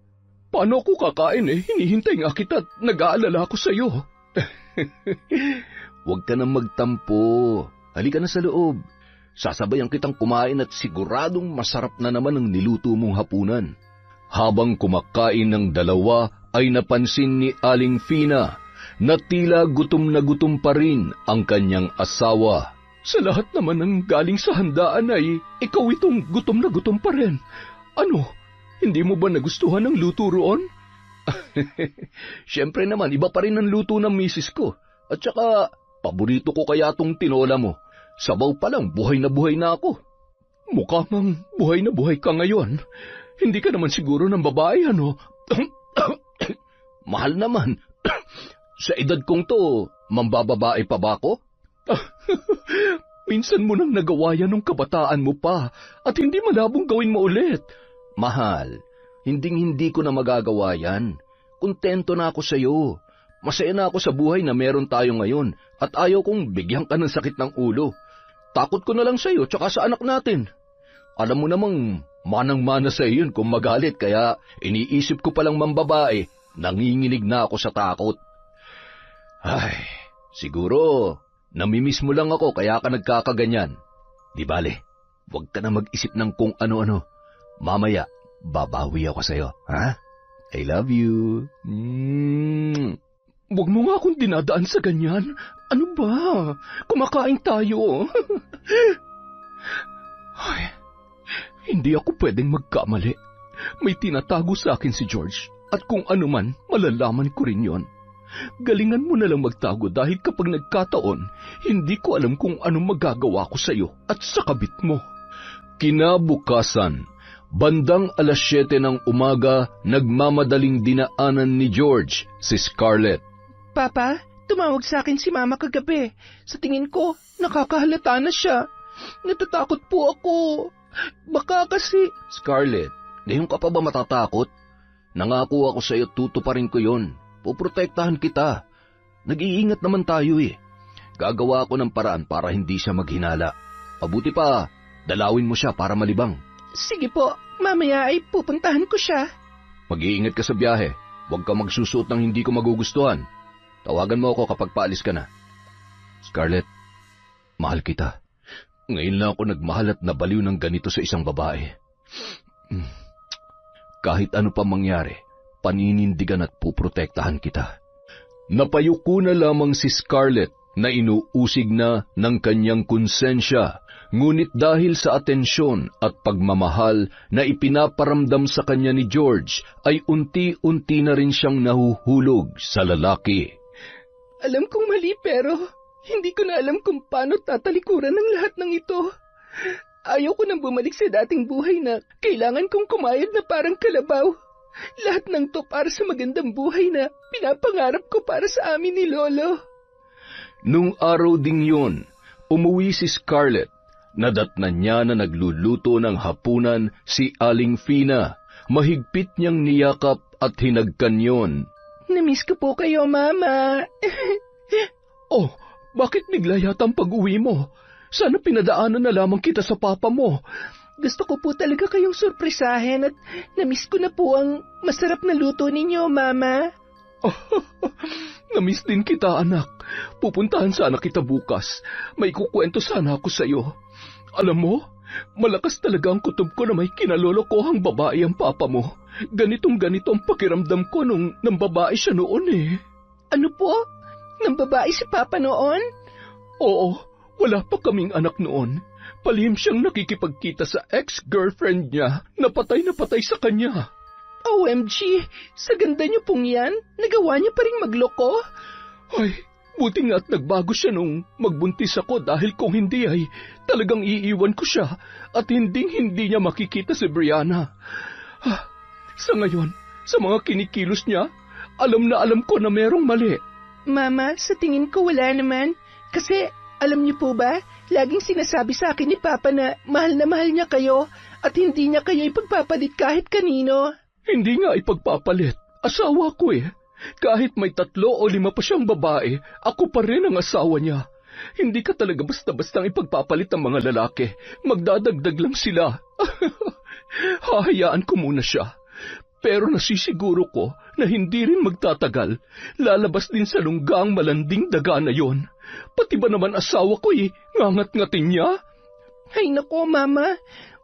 Paano ako kakain eh? Hinihintay nga kita at nag-aalala ako sa'yo. Huwag ka nang magtampo. Halika na sa loob. Sasabayan kitang kumain at siguradong masarap na naman ang niluto mong hapunan. Habang kumakain ng dalawa ay napansin ni Aling Fina na tila gutom na gutom pa rin ang kanyang asawa. Sa lahat naman ng galing sa handaan ay ikaw itong gutom na gutom pa rin. Ano, hindi mo ba nagustuhan ang luto roon? Siyempre naman, iba pa rin ang luto ng misis ko. At saka, paborito ko kaya tong tinola mo. Sabaw pa lang, buhay na ako. Mukha mang buhay na buhay ka ngayon. Hindi ka naman siguro ng babae, ano? Mahal naman. Sa edad kong to, mambababae pa ba ako? Minsan mo nang nagawa yan nung kabataan mo pa at hindi malabong gawin mo ulit. Mahal, hindi ko na magagawa yan. Kontento na ako sa iyo. Masaya na ako sa buhay na meron tayo ngayon at ayaw kong bigyan ka ng sakit ng ulo. Takot ko na lang sa iyo tsaka sa anak natin. Alam mo namang manang-mana sa iyo yun kung magalit kaya iniisip ko palang mambabae, nanginginig na ako sa takot. Ay, siguro namimiss mo lang ako kaya ka nagkakaganyan. Di bale, huwag ka na mag-isip ng kung ano-ano. Mamaya, babawi ako sa iyo, ha? I love you. Huwag mo nga akong dinadaan sa ganyan. Ano ba? Kumakain tayo. Ay, hindi ako pwedeng magkamali. May tinatago sa akin si George. At kung ano man, malalaman ko rin yon. Galingan mo na lang magtago dahil kapag nagkataon, hindi ko alam kung anong magagawa ko sa iyo at sa kabit mo. Kinabukasan, bandang 7:00 ng umaga, nagmamadaling dinaanan ni George si Scarlett. Papa, tumawag sa akin si Mama kagabi. Sa tingin ko, nakakahalata na siya. Natatakot po ako. Baka kasi... Scarlett, ngayon ka pa ba matatakot? Nangako ako sa iyo, tutuparin ko yon. Poprotektahan kita. Nag-iingat naman tayo eh. Gagawa ako ng paraan para hindi siya maghinala. Pabuti pa, dalawin mo siya para malibang. Sige po, mamaya ay pupuntahan ko siya. Mag-iingat ka sa biyahe. Huwag ka magsusuot ng hindi ko magugustuhan. Tawagan mo ako kapag paalis ka na. Scarlett, mahal kita. Ngayon lang ako nagmahal at nabaliw ng ganito sa isang babae. Kahit ano pa mangyari, paninindigan at puprotektahan kita. Napayuko na lamang si Scarlett na inuusig na ng kanyang konsensya, ngunit dahil sa atensyon at pagmamahal na ipinaparamdam sa kanya ni George, ay unti-unti na rin siyang nahuhulog sa lalaki. Alam kong mali pero hindi ko na alam kung paano tatalikuran ng lahat ng ito. Ayaw ko nang bumalik sa dating buhay na kailangan kong kumayod na parang kalabaw. Lahat ng to para sa magandang buhay na pinapangarap ko para sa amin ni Lolo. Nung araw ding yun, umuwi si Scarlett. Nadatnan niya na nagluluto ng hapunan si Aling Fina. Mahigpit niyang niyakap at hinagkan yon. Namiss ko po kayo, Mama. Oh, bakit bigla yata ang pag-uwi mo? Sana pinadaanan na lamang kita sa papa mo. Gusto ko po talaga kayong surpresahin at namiss ko na po ang masarap na luto ninyo, Mama. Namiss din kita, anak. Pupuntahan sana kita bukas. May kukwento sana ako sa iyo. Alam mo, malakas talaga ang kutob ko na may kinalolokohang babae ang papa mo. Ganitong-ganito ang pakiramdam ko nung nambabae siya noon eh. Ano po? Nambabae si Papa noon? Oo, wala pa kaming anak noon. Palihim siyang nakikipagkita sa ex-girlfriend niya na patay sa kanya. OMG, sa ganda niyo pong yan, nagawa niya pa rin magloko? Ay, buti nga at nagbago siya nung magbuntis ako dahil kung hindi ay talagang iiwan ko siya at hindi niya makikita si Brianna. Sa ngayon, sa mga kinikilos niya, alam na alam ko na merong mali. Mama, sa tingin ko wala naman. Kasi, alam niyo po ba, laging sinasabi sa akin ni Papa na mahal niya kayo at hindi niya kayo ipagpapalit kahit kanino. Hindi nga ipagpapalit. Asawa ko eh. Kahit may 3 o 5 pa siyang babae, ako pa rin ang asawa niya. Hindi ka talaga basta-bastang ipagpapalit ang mga lalaki. Magdadagdag lang sila. Hahayaan ko muna siya. Pero nasisiguro ko na hindi rin magtatagal. Lalabas din sa lungga ang malanding daga na yon. Pati ba naman asawa ko ngangat-ngatin niya? Ay nako, Mama.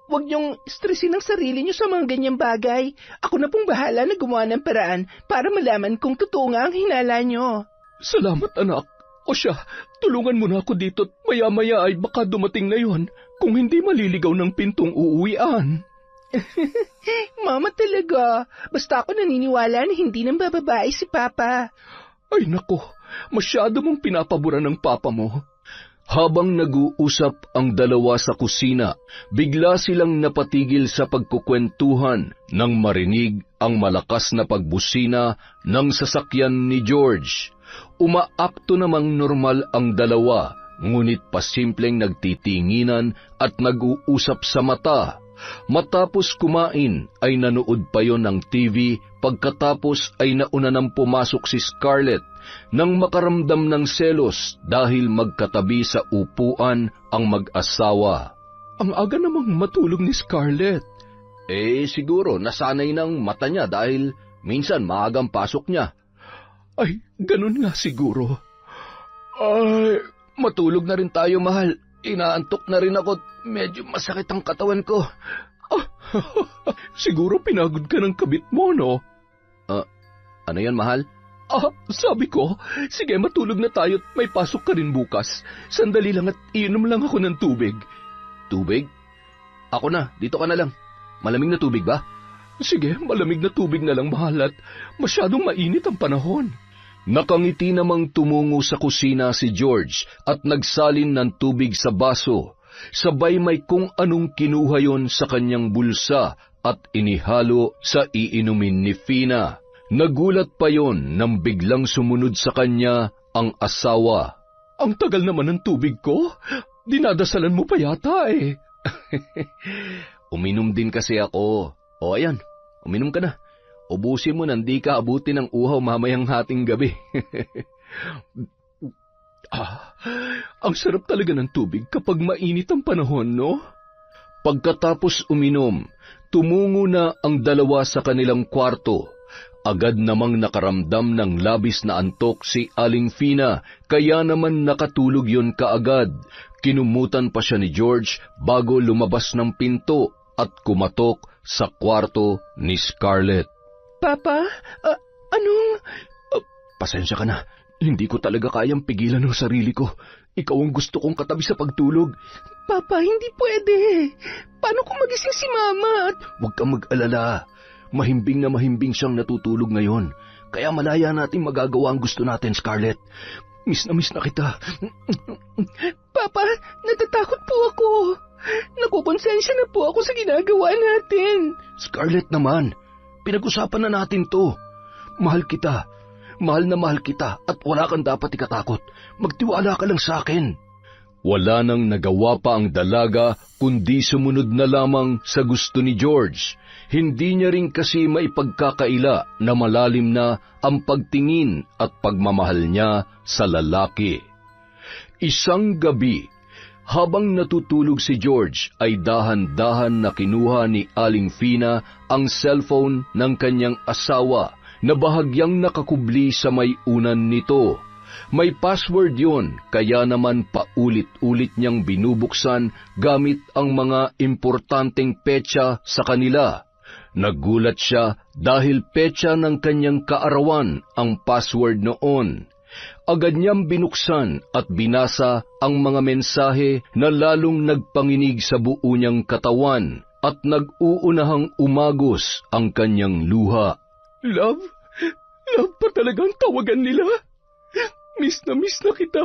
Huwag niyong stressin ang sarili niyo sa mga ganyang bagay. Ako na pong bahala na gumawa ng paraan para malaman kung totoo nga ang hinala niyo. Salamat, anak. O siya, tulungan mo na ako dito at maya-maya ay baka dumating na yon. Kung hindi maliligaw ng pintong uuwian. Mama talaga. Basta ako naniniwala na hindi nang bababae si Papa. Ay nako, masyado mong pinapabura ng papa mo. Habang nag-uusap ang dalawa sa kusina, bigla silang napatigil sa pagkukwentuhan nang marinig ang malakas na pagbusina ng sasakyan ni George. Umaakto namang normal ang dalawa, ngunit pasimpleng nagtitinginan at nag-uusap sa mata. Matapos kumain ay nanood pa yon ng TV, pagkatapos ay nauna nang pumasok si Scarlett nang makaramdam ng selos dahil magkatabi sa upuan ang mag-asawa. Ang aga namang matulog ni Scarlett. Siguro nasanay ng mata niya dahil minsan maagang pasok niya. Ay, ganun nga siguro. Ay, matulog na rin tayo, mahal. Inaantok na rin ako. Medyo masakit ang katawan ko. Siguro pinagod ka ng kabit mo, no? Ano yan, mahal? Sabi ko, sige matulog na tayo at may pasok ka rin bukas. Sandali lang at iinom lang ako ng tubig. Tubig? Ako na, dito ka na lang. Malamig na tubig ba? Sige, malamig na tubig na lang, mahal, at masyadong mainit ang panahon. Nakangiti namang tumungo sa kusina si George at nagsalin ng tubig sa baso. Sabay may kung anong kinuha yon sa kanyang bulsa at inihalo sa iinumin ni Fina. Nagulat pa yon nang biglang sumunod sa kanya ang asawa. Ang tagal naman ng tubig ko. Dinadasalan mo pa yata eh. Uminom din kasi ako. O ayan, uminom ka na. Ubusin mo nang di ka abutin ng uhaw mamayang hating gabi. Ang sarap talaga ng tubig kapag mainit ang panahon, no? Pagkatapos uminom, tumungo na ang dalawa sa kanilang kwarto. Agad namang nakaramdam ng labis na antok si Aling Fina, kaya naman nakatulog yon kaagad. Kinumutan pa siya ni George bago lumabas ng pinto at kumatok sa kwarto ni Scarlett. Papa, anong... Pasensya ka na. Hindi ko talaga kayang pigilan ang sarili ko. Ikaw ang gusto kong katabi sa pagtulog. Papa, hindi pwede. Paano kung magising si Mama? Huwag kang mag-alala. Mahimbing na mahimbing siyang natutulog ngayon. Kaya malaya natin magagawa ang gusto natin, Scarlett. Miss na kita. Papa, natatakot po ako. Nakukonsensya na po ako sa ginagawa natin. Scarlett naman, pinag-usapan na natin to. Mahal kita. Mahal na mahal kita at wala kang dapat ikatakot. Magtiwala ka lang sa akin. Wala nang nagawa pa ang dalaga kundi sumunod na lamang sa gusto ni George. Hindi niya rin kasi maipagkakaila na malalim na ang pagtingin at pagmamahal niya sa lalaki. Isang gabi, habang natutulog si George ay dahan-dahan na kinuha ni Aling Fina ang cellphone ng kanyang asawa na bahagyang nakakubli sa may unan nito. May password yon, kaya naman paulit-ulit niyang binubuksan gamit ang mga importanteng petsa sa kanila. Nagulat siya dahil petsa ng kanyang kaarawan ang password noon. Agad niyang binuksan at binasa ang mga mensahe na lalong nagpanginig sa buo niyang katawan at nag-uunahang umagos ang kanyang luha. Love? Love pa talagang tawagan nila? Miss na kita.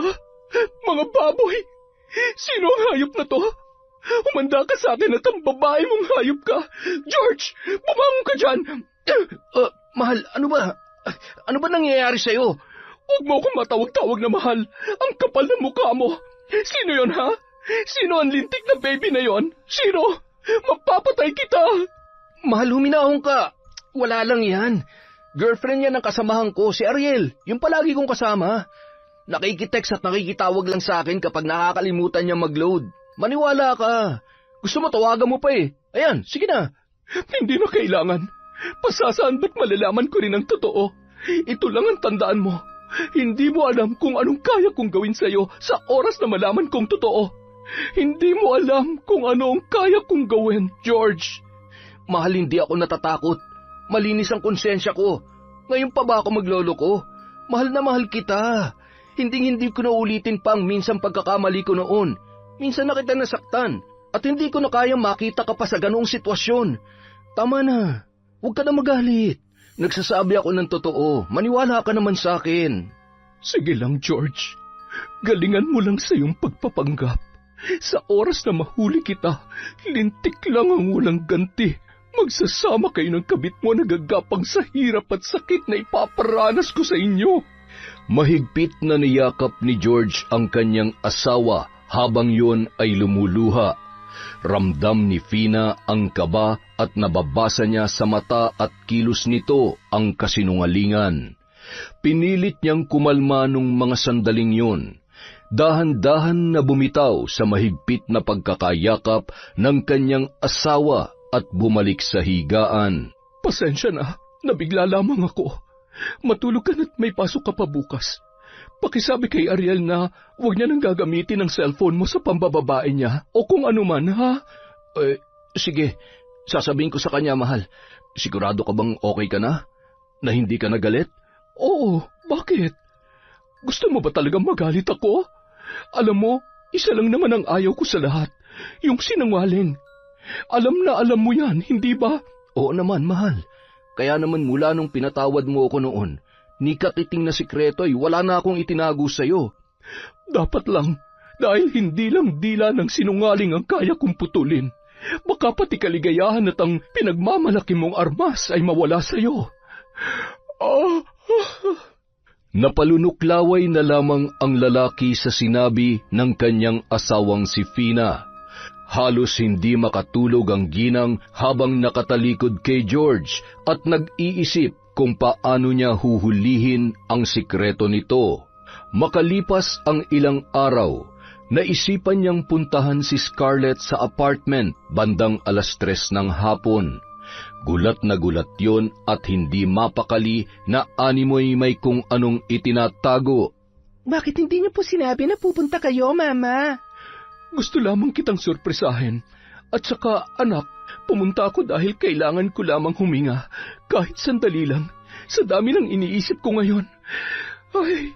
Mga baboy! Sino ang hayop na to? Humanda ka sa akin at ang babae mong hayop ka. George, bumangon ka dyan! Mahal, ano ba? Ano ba nangyayari sa'yo? Huwag mo akong matawag-tawag na mahal. Ang kapal ng mukha mo. Sino yon, ha? Sino ang lintik na baby na yon? Sino? Mapapatay kita! Mahal, huminahon ka. Wala lang yan. Girlfriend yan ng kasamahan ko, si Ariel. Yung palagi kong kasama. Nakikitext at nakikitawag lang sa akin kapag nakakalimutan niya mag-load. Maniwala ka. Gusto mo tawagan mo pa eh. Ayan, sige na. Hindi na kailangan. Pasasaan ba't malalaman ko rin ang totoo? Ito lang ang tandaan mo. Hindi mo alam kung anong kaya kong gawin sa'yo sa oras na malaman kong totoo. Hindi mo alam kung ano ang kaya kong gawin, George. Mahal, hindi ako natatakot. Malinis ang konsensya ko. Ngayon pa ba ako magloloko? Mahal na mahal kita. Hindi ko na ulitin pa ang minsang pagkakamali ko noon. Minsan na kita nasaktan at hindi ko na kayang makita ka pa sa ganoong sitwasyon. Tama na. Huwag ka na magalit. Nagsasabi ako ng totoo. Maniwala ka naman sa akin. Sige lang, George. Galingan mo lang sa iyong pagpapanggap. Sa oras na mahuli kita, lintik lang ang walang ganti. Magsasama kayo ng kabit mo na gagapang sa hirap at sakit na ipaparanas ko sa inyo. Mahigpit na niyakap ni George ang kanyang asawa habang yun ay lumuluha. Ramdam ni Fina ang kaba at nababasa niya sa mata at kilos nito ang kasinungalingan. Pinilit niyang kumalma nung mga sandaling yun. Dahan-dahan na bumitaw sa mahigpit na pagkakayakap ng kanyang asawa at bumalik sa higaan. Pasensya na, nabigla lamang ako. Matulog ka na't may pasok ka pa bukas. Pakisabi kay Ariel na huwag niya nang gagamitin ang cellphone mo sa pambababae niya o kung ano man, ha? Sige, sasabihin ko sa kanya, mahal. Sigurado ka bang okay ka na? Na hindi ka nagalit? Oo, bakit? Gusto mo ba talagang magalit ako? Alam mo, isa lang naman ang ayaw ko sa lahat, yung sinungaling. Alam na alam mo yan, hindi ba? Oo naman, mahal. Kaya naman mula nung pinatawad mo ako noon, ni katiting na sikreto ay wala na akong itinago sa'yo. Dapat lang, dahil hindi lang dila ng sinungaling ang kaya kong putulin. Baka pati kaligayahan at ang pinagmamalaki mong armas ay mawala sa'yo. Napalunuklaway na lamang ang lalaki sa sinabi ng kanyang asawang si Fina. Halos hindi makatulog ang ginang habang nakatalikod kay George at nag-iisip kung paano niya huhulihin ang sikreto nito. Makalipas ang ilang araw, naisipan niyang puntahan si Scarlett sa apartment bandang 3:00 ng hapon. Gulat na gulat yon at hindi mapakali na animoy may kung anong itinatago. Bakit hindi niyo po sinabi na pupunta kayo, Mama? Gusto lamang kitang sorpresahin. At saka, anak, pumunta ako dahil kailangan ko lamang huminga. Kahit sandali lang. Sa dami ng iniisip ko ngayon. Ay,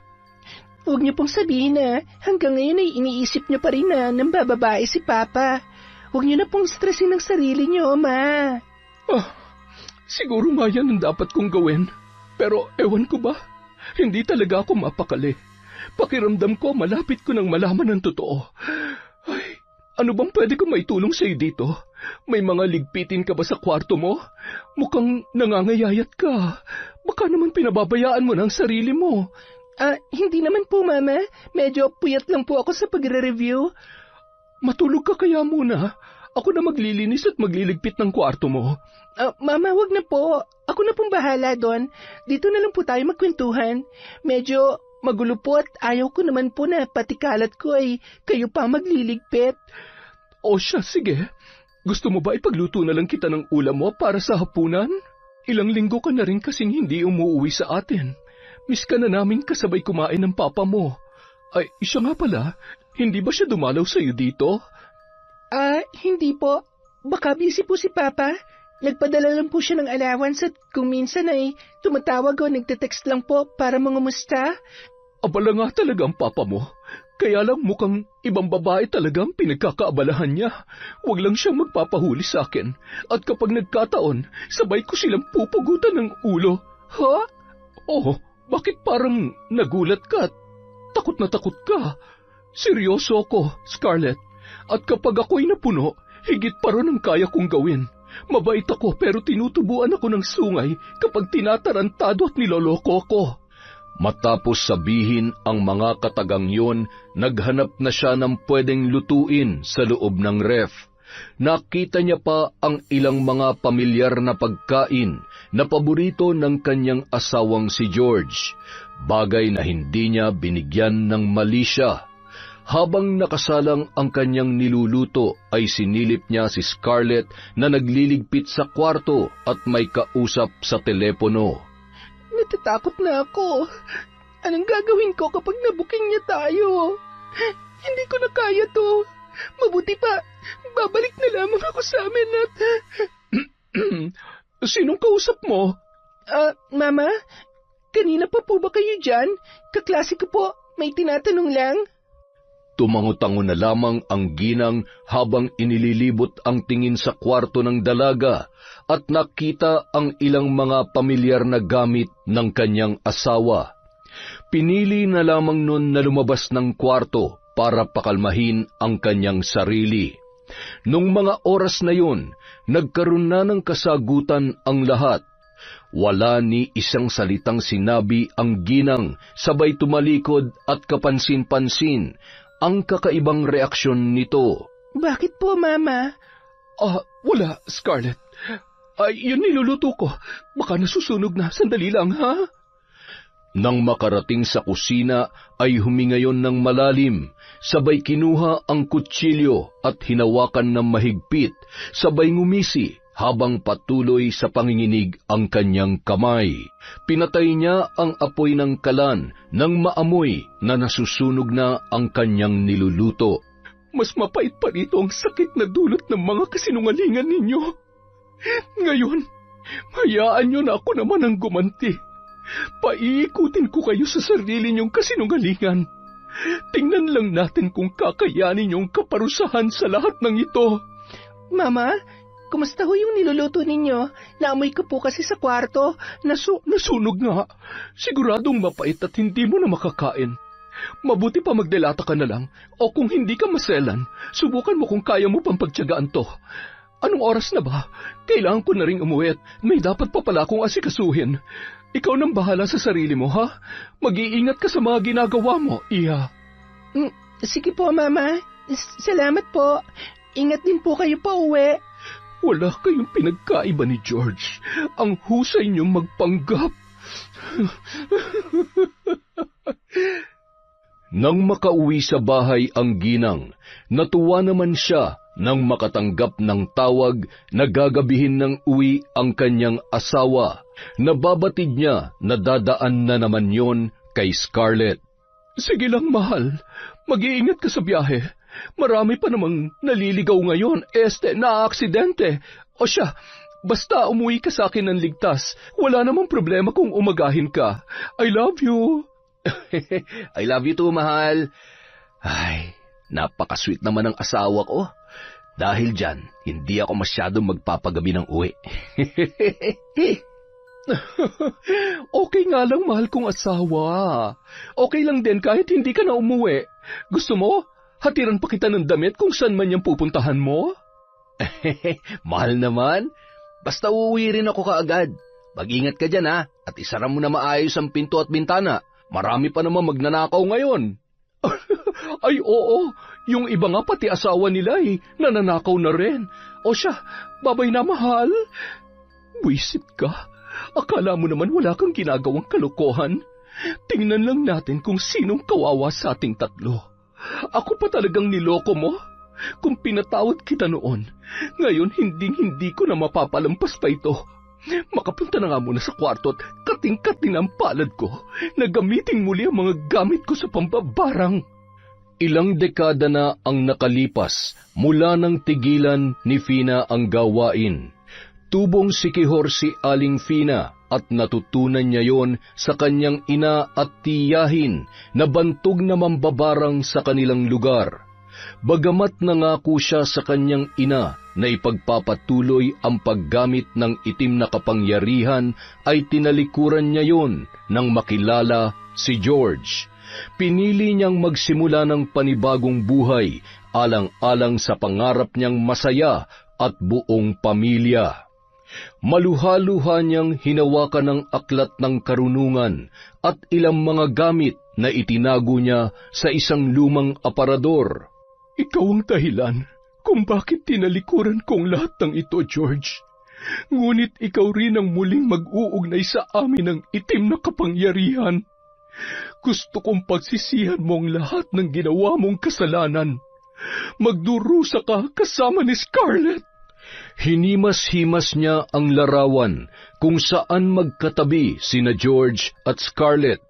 Huwag niyo pong sabihin na hanggang ngayon ay iniisip niyo pa rin na nang bababae si Papa. Huwag niyo na pong stressin ang sarili niyo, Ma. Siguro nga yan ang dapat kong gawin. Pero ewan ko ba, hindi talaga ako mapakali. Pakiramdam ko malapit ko nang malaman ang totoo. Ay, ano bang pwede kong maitulong sa'yo dito? May mga ligpitin ka ba sa kwarto mo? Mukhang nangangayayat ka. Baka naman pinababayaan mo ng sarili mo. Hindi naman po, Mama. Medyo puyat lang po ako sa pagre-review. Matulog ka kaya muna. Ako na maglilinis at magliligpit ng kwarto mo. Mama, wag na po. Ako na pong bahala doon. Dito na lang po tayo magkwentuhan. Medyo magulo po at ayaw ko naman po na pati kalat ko ay kayo pa magliligpit. O siya, sige. Gusto mo ba ipagluto na lang kita ng ulam mo para sa hapunan? Ilang linggo ka na rin kasing hindi umuwi sa atin. Miss ka na namin kasabay kumain ng papa mo. Ay, siya nga pala, hindi ba siya dumalaw sa'yo dito? Hindi po. Baka busy po si Papa. Nagpadala lang po siya ng allowance at kung minsan ay tumatawag o nagte-text lang po para mangumusta. Abala nga talaga ang papa mo. Kaya lang mukhang ibang babae talaga ang pinagkakaabalahan niya. Huwag lang siyang magpapahuli sa akin. At kapag nagkataon, sabay ko silang pupugutan ng ulo. Ha? Oh, bakit parang nagulat ka? Takot na takot ka. Seryoso ako, Scarlett. At kapag ako'y napuno, higit pa ron ang kaya kong gawin. Mabait ako pero tinutubuan ako ng sungay kapag tinatarantado at niloloko ko. Matapos sabihin ang mga katagang yun, naghanap na siya ng pwedeng lutuin sa loob ng ref. Nakita niya pa ang ilang mga pamilyar na pagkain na paborito ng kanyang asawang si George, bagay na hindi niya binigyan ng mali siya. Habang nakasalang ang kanyang niluluto ay sinilip niya si Scarlett na nagliligpit sa kwarto at may kausap sa telepono. Natatakot na ako. Anong gagawin ko kapag nabuking niya tayo? Hindi ko na kaya to. Mabuti pa, babalik na lamang ako sa amin at... Sinong kausap mo? Mama, kanina pa po ba kayo dyan? Kaklase ko po, may tinatanong lang. Tumango-tango na lamang ang ginang habang inililibot ang tingin sa kwarto ng dalaga at nakita ang ilang mga pamilyar na gamit ng kanyang asawa. Pinili na lamang nun na lumabas ng kwarto para pakalmahin ang kanyang sarili. Nung mga oras na yun, nagkaroon na ng kasagutan ang lahat. Wala ni isang salitang sinabi ang ginang, sabay tumalikod at kapansin-pansin ang kakaibang reaksyon nito. Bakit po, Mama? Wala, Scarlett. Yun niluluto ko. Baka nasusunog na. Sandali lang, ha? Nang makarating sa kusina ay humingayon ng malalim, sabay kinuha ang kutsilyo at hinawakan ng mahigpit, sabay ngumisi habang patuloy sa panginginig ang kanyang kamay. Pinatay niya ang apoy ng kalan nang maamoy na nasusunog na ang kanyang niluluto. Mas mapait pa rito ang sakit na dulot ng mga kasinungalingan ninyo. Ngayon, hayaan niyo na ako naman ang gumanti. Paiikutin ko kayo sa sarili niyong kasinungalingan. Tingnan lang natin kung kakayanin niyong kaparusahan sa lahat ng ito. Mama, kumusta ho yung niluluto ninyo? Naamoy ko po kasi sa kwarto. Nasunog nga. Siguradong mapait at hindi mo na makakain. Mabuti pa magdelata ka na lang, o kung hindi ka maselan, subukan mo kung kaya mo pang pagtiyagaan to. Anong oras na ba? Kailangan ko na ring umuwi at may dapat pa pala akong asikasuhin. Ikaw nang bahala sa sarili mo, ha? Mag-iingat ka sa mga ginagawa mo, Iha. Sige po, Mama. Salamat po. Ingat din po kayo pa uwi. Wala kayong pinagkaiba ni George. Ang husay niyong magpanggap. Nang makauwi sa bahay ang ginang, natuwa naman siya nang makatanggap ng tawag na gagabihin ng uwi ang kanyang asawa. Nababatid niya na dadaan na naman yon kay Scarlett. Sige lang, mahal. Mag-iingat ka sa biyahe. Marami pa namang naliligaw ngayon, na-aksidente. O siya, basta umuwi ka sa akin ng ligtas. Wala namang problema kung umagahin ka. I love you. I love you too, mahal. Ay, napakasweet naman ng asawa ko. Dahil dyan, hindi ako masyadong magpapagabi ng uwi. Okay nga lang, mahal kong asawa. Okay lang din kahit hindi ka na umuwi. Gusto mo, hatiran pa kita ng damit kung saan man yung pupuntahan mo? Mahal naman. Basta uuwi rin ako kaagad. Mag-ingat ka dyan, ha, at isara mo na maayos ang pinto at bintana. Marami pa naman magnanakaw ngayon. Ay oo, yung iba nga pati asawa nila nananakaw na rin. O siya, babay na, mahal. Buisit ka. Akala mo naman wala kang ginagawang kalokohan. Tingnan lang natin kung sinong kawawa sa ating tatlo. Ako pa talagang niloko mo. Kung pinatawad kita noon, ngayon hindi ko na mapapalampas pa ito. Makapunta na nga muna sa kwarto at kating-kating ang palad ko na gamitin muli ang mga gamit ko sa pambabarang. Ilang dekada na ang nakalipas mula nang tigilan ni Fina ang gawain. Tubong sikihor si Aling Fina at natutunan niya yon sa kanyang ina at tiyahin na bantog na mambabarang sa kanilang lugar. Bagamat nangako siya sa kanyang ina na ipagpapatuloy ang paggamit ng itim na kapangyarihan, ay tinalikuran niya yon nang makilala si George. Pinili niyang magsimula ng panibagong buhay, alang-alang sa pangarap niyang masaya at buong pamilya. Maluha-luha niyang hinawakan ang aklat ng karunungan at ilang mga gamit na itinago niya sa isang lumang aparador. Ikaw ang dahilan kung bakit tinalikuran kong lahat ng ito, George. Ngunit ikaw rin ang muling mag-uugnay sa amin ng itim na kapangyarihan. Gusto kong pagsisihan mo ang lahat ng ginawa mong kasalanan. Magdurusa ka kasama ni Scarlett. Hinimas-himas niya ang larawan kung saan magkatabi sina George at Scarlett.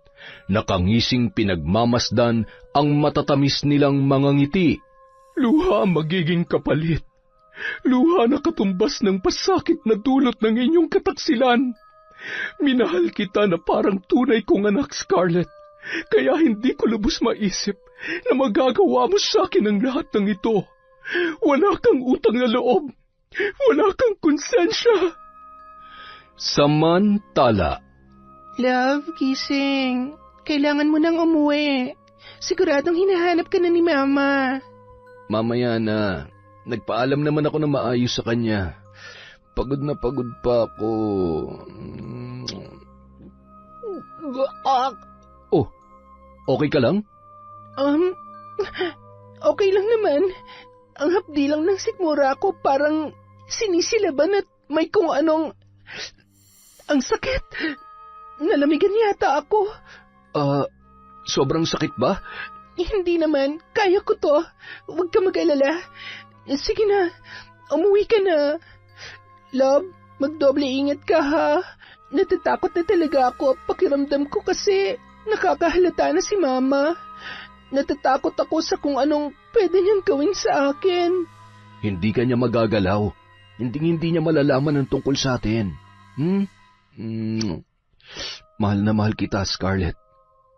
Nakangising pinagmamasdan ang matatamis nilang mga ngiti. Luha ang magiging kapalit. Luha na katumbas ng pasakit na dulot ng inyong kataksilan. Minahal kita na parang tunay kong anak, Scarlett. Kaya hindi ko lubos maisip na magagawa mo sa akin ang lahat ng ito. Wala kang utang na loob. Wala kang konsensya. Samantala, Love, gising. Kailangan mo nang umuwi. Siguradong hinahanap ka na ni Mama. mamaya na. Nagpaalam naman ako na maayos sa kanya. Pagod na pagod pa ako. Oh, okay ka lang? Okay lang naman. Ang hapdi lang ng sikmura ko parang sinisilaban at may kung anong... Ang sakit. Nalamigan yata ako. Sobrang sakit ba? Hindi naman. Kaya ko to. Huwag ka mag-alala. Sige na. Umuwi ka na. Love, magdoble ingat ka ha. Natatakot na talaga ako. Pakiramdam ko kasi nakakahalata na si Mama. Natatakot ako sa kung anong pwede niyang gawin sa akin. Hindi ka niya magagalaw. Hindi niya malalaman ang tungkol sa atin. Mahal na mahal kita, Scarlett.